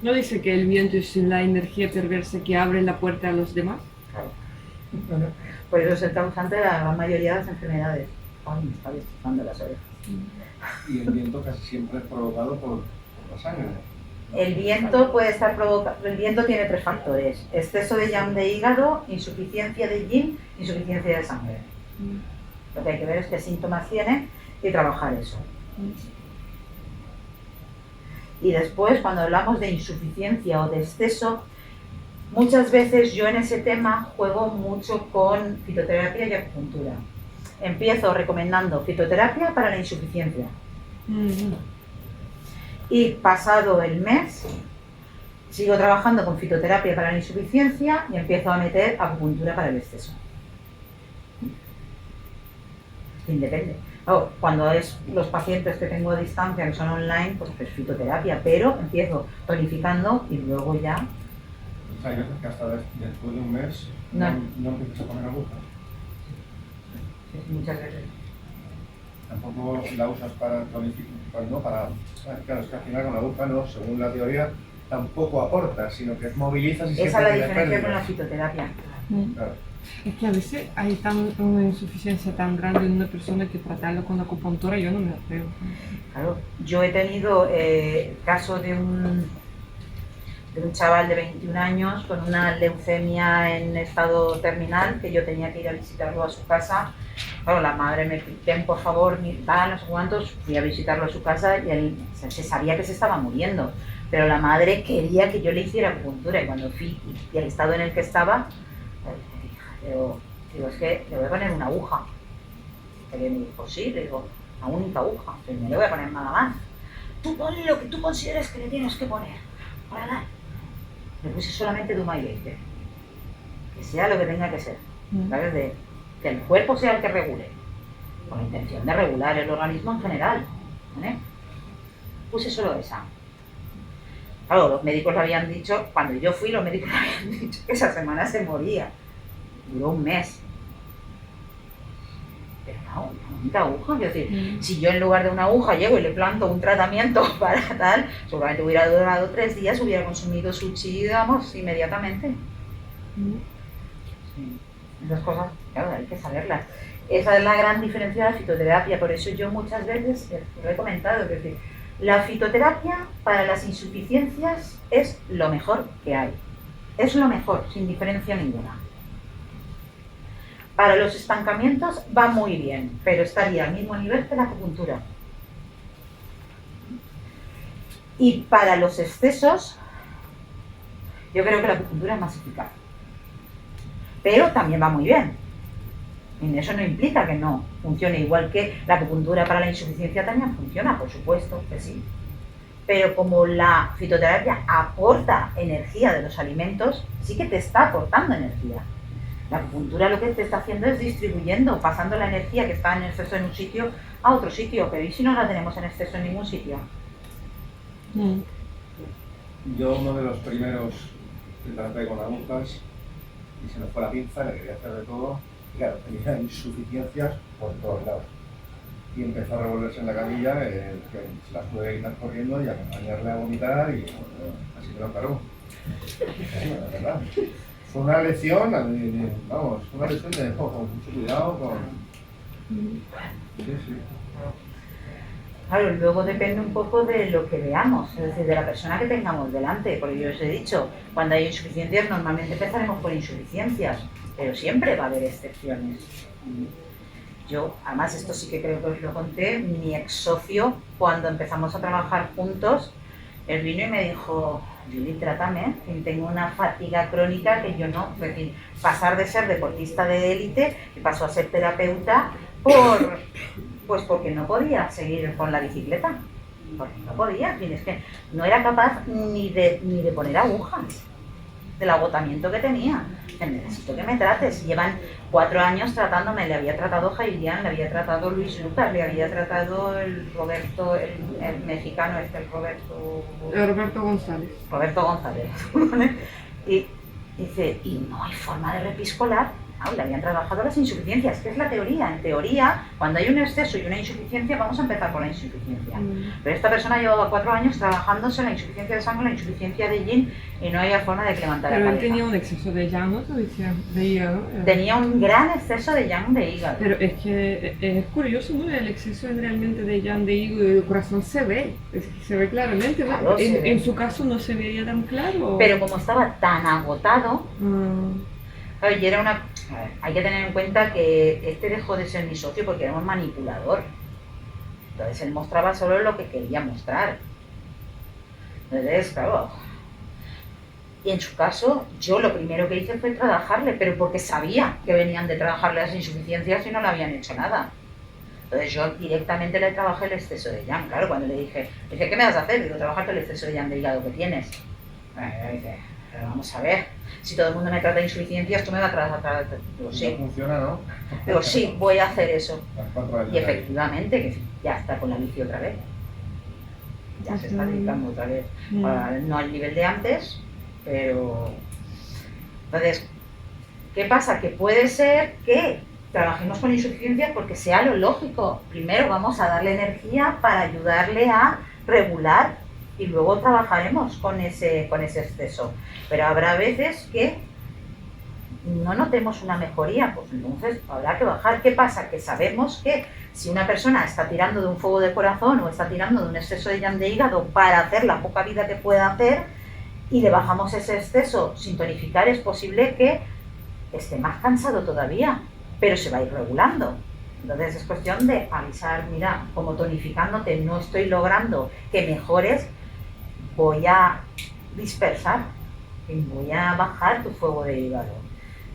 ¿No dice que el viento es la energía perversa que abre la puerta a los demás? Claro. Por eso es el causante de la gran mayoría de las enfermedades. Ay, me está destrozando las orejas. Y el viento casi siempre es provocado por la sangre. El viento puede estar provocado. El viento tiene 3 factores: exceso de yang de hígado, insuficiencia de yin, insuficiencia de sangre. Lo que hay que ver es qué síntomas tiene y trabajar eso. Y después, cuando hablamos de insuficiencia o de exceso, muchas veces yo en ese tema juego mucho con fitoterapia y acupuntura. Empiezo recomendando fitoterapia para la insuficiencia. Y pasado el mes, sigo trabajando con fitoterapia para la insuficiencia y empiezo a meter acupuntura para el exceso. Depende. Oh, cuando es los pacientes que tengo a distancia, que son online, pues es fitoterapia, pero empiezo tonificando y luego ya... O sea, hay veces que hasta después de un mes no empiezas a poner agujas. Sí, muchas veces. Tampoco la usas para tonificar, ¿no? Claro, es que al final con la aguja, no, según la teoría, tampoco aportas, sino que movilizas y Esa es siempre la tienes diferencia con la pérdidas. fitoterapia. Claro. Es que a veces hay una insuficiencia tan grande en una persona que tratarlo con acupuntura yo no me atrevo. Claro, yo he tenido caso de un chaval de 21 años con una leucemia en estado terminal, que yo tenía que ir a visitarlo a su casa. Claro, la madre me pide, por favor, va, no sé cuántos, fui a visitarlo a su casa y él se sabía que se estaba muriendo, pero la madre quería que yo le hiciera acupuntura y cuando fui y el estado en el que estaba, digo, es que le voy a poner una aguja. Y me dijo, sí, le digo, la única aguja, pues no le voy a poner nada más. Tú ponle lo que tú consideres que le tienes que poner. Para nada. Le puse solamente Duma y leite. Que sea lo que tenga que ser. ¿Sabes? Que el cuerpo sea el que regule. Con la intención de regular el organismo en general. ¿Vale? Puse solo esa. Claro, los médicos le habían dicho, cuando yo fui, los médicos le habían dicho que esa semana se moría. Duró un mes. Pero no, una única aguja. Es decir, si yo en lugar de una aguja llego y le planto un tratamiento para tal, seguramente hubiera durado 3 días, hubiera consumido su chi, digamos, inmediatamente. Sí. Esas cosas, claro, hay que saberlas. Esa es la gran diferencia de la fitoterapia. Por eso yo muchas veces, lo he comentado, es decir, la fitoterapia para las insuficiencias es lo mejor que hay. Es lo mejor, sin diferencia ninguna. Para los estancamientos va muy bien, pero estaría al mismo nivel que la acupuntura. Y para los excesos, yo creo que la acupuntura es más eficaz. Pero también va muy bien. Y eso no implica que no funcione, igual que la acupuntura para la insuficiencia también funciona, por supuesto que sí. Pero como la fitoterapia aporta energía de los alimentos, sí que te está aportando energía. La acupuntura lo que te está haciendo es distribuyendo, pasando la energía que está en exceso en un sitio a otro sitio, pero ¿y si no la tenemos en exceso en ningún sitio? Yo uno de los primeros que traté con agujas y se me fue la pinza, le quería hacer de todo, y claro, tenía insuficiencias por todos lados. Y empezó a revolverse en la camilla, que se las puede quitar corriendo y acompañarle a vomitar y así que lo paró. La verdad. Fue una lección, vamos, una lección de ojo, mucho cuidado con... Sí. Claro, luego depende un poco de lo que veamos, es decir, de la persona que tengamos delante, porque yo os he dicho, cuando hay insuficiencias normalmente empezaremos por insuficiencias, pero siempre va a haber excepciones. Yo, además esto sí que creo que os lo conté, mi ex socio, cuando empezamos a trabajar juntos, él vino y me dijo, Judy, trátame, que tengo una fatiga crónica que yo no, es decir, pasar de ser deportista de élite y pasó a ser terapeuta porque no podía seguir con la bicicleta, porque no podía, es que no era capaz ni de poner agujas. del agotamiento que tenía. Necesito que me trates. Llevan 4 años tratándome, le había tratado Jairián, le había tratado Luis Lucas, le había tratado el Roberto, el mexicano el Roberto González. Roberto González. Y dice, y no hay forma de repiscolar. Le habían trabajado las insuficiencias, que es la teoría. En teoría, cuando hay un exceso y una insuficiencia, vamos a empezar por la insuficiencia. Pero esta persona llevaba 4 años trabajándose la insuficiencia de sangre, la insuficiencia de yin, y no había forma de que levantara la Pero él cabeza. tenía un exceso de yang, ¿no? De hígado. Tenía un gran exceso de yang de hígado. Pero es que es curioso, ¿no? El exceso realmente de yang de hígado y de corazón se ve, es que se ve claramente, ¿no? Claro, se ve. En su caso no se veía tan claro. Pero como estaba tan agotado, claro, y era una... A ver, hay que tener en cuenta que este dejó de ser mi socio porque era un manipulador. Entonces él mostraba solo lo que quería mostrar. Entonces, claro. Y en su caso, yo lo primero que hice fue trabajarle, pero porque sabía que venían de trabajarle las insuficiencias y no le habían hecho nada. Entonces yo directamente le trabajé el exceso de yang. Claro, cuando le dije, ¿qué me vas a hacer? Digo, trabajarte el exceso de yang de hígado que tienes. Dice, pero vamos a ver, si todo el mundo me trata de insuficiencias, tú me vas a tratar. Digo, sí. No funciona, ¿no? Digo, sí, voy a hacer eso. Las 4 veces Y ahí. efectivamente, que ya está con la bici otra vez. Ya se está dedicando otra vez. No al nivel de antes, pero... Entonces, ¿qué pasa? Que puede ser que trabajemos con insuficiencias porque sea lo lógico. Primero vamos a darle energía para ayudarle a regular y luego trabajaremos con ese exceso. Pero habrá veces que no notemos una mejoría, pues entonces habrá que bajar. ¿Qué pasa? Que sabemos que si una persona está tirando de un fuego de corazón o está tirando de un exceso de yang de hígado para hacer la poca vida que pueda hacer y le bajamos ese exceso sin tonificar, es posible que esté más cansado todavía, pero se va a ir regulando. Entonces es cuestión de avisar, mira, como tonificándote no estoy logrando que mejores, voy a dispersar y voy a bajar tu fuego de hígado.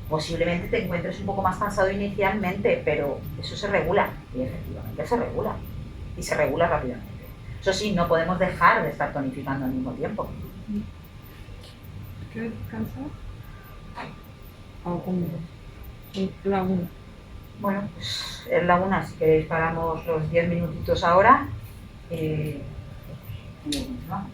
Posiblemente te encuentres un poco más cansado inicialmente, pero eso se regula, y efectivamente se regula, y se regula rápidamente. Eso sí, no podemos dejar de estar tonificando al mismo tiempo. ¿Quieres descansar? ¿O cómo? La 1. Bueno, pues es la 1, si queréis paramos los 10 minutitos ahora y continuamos.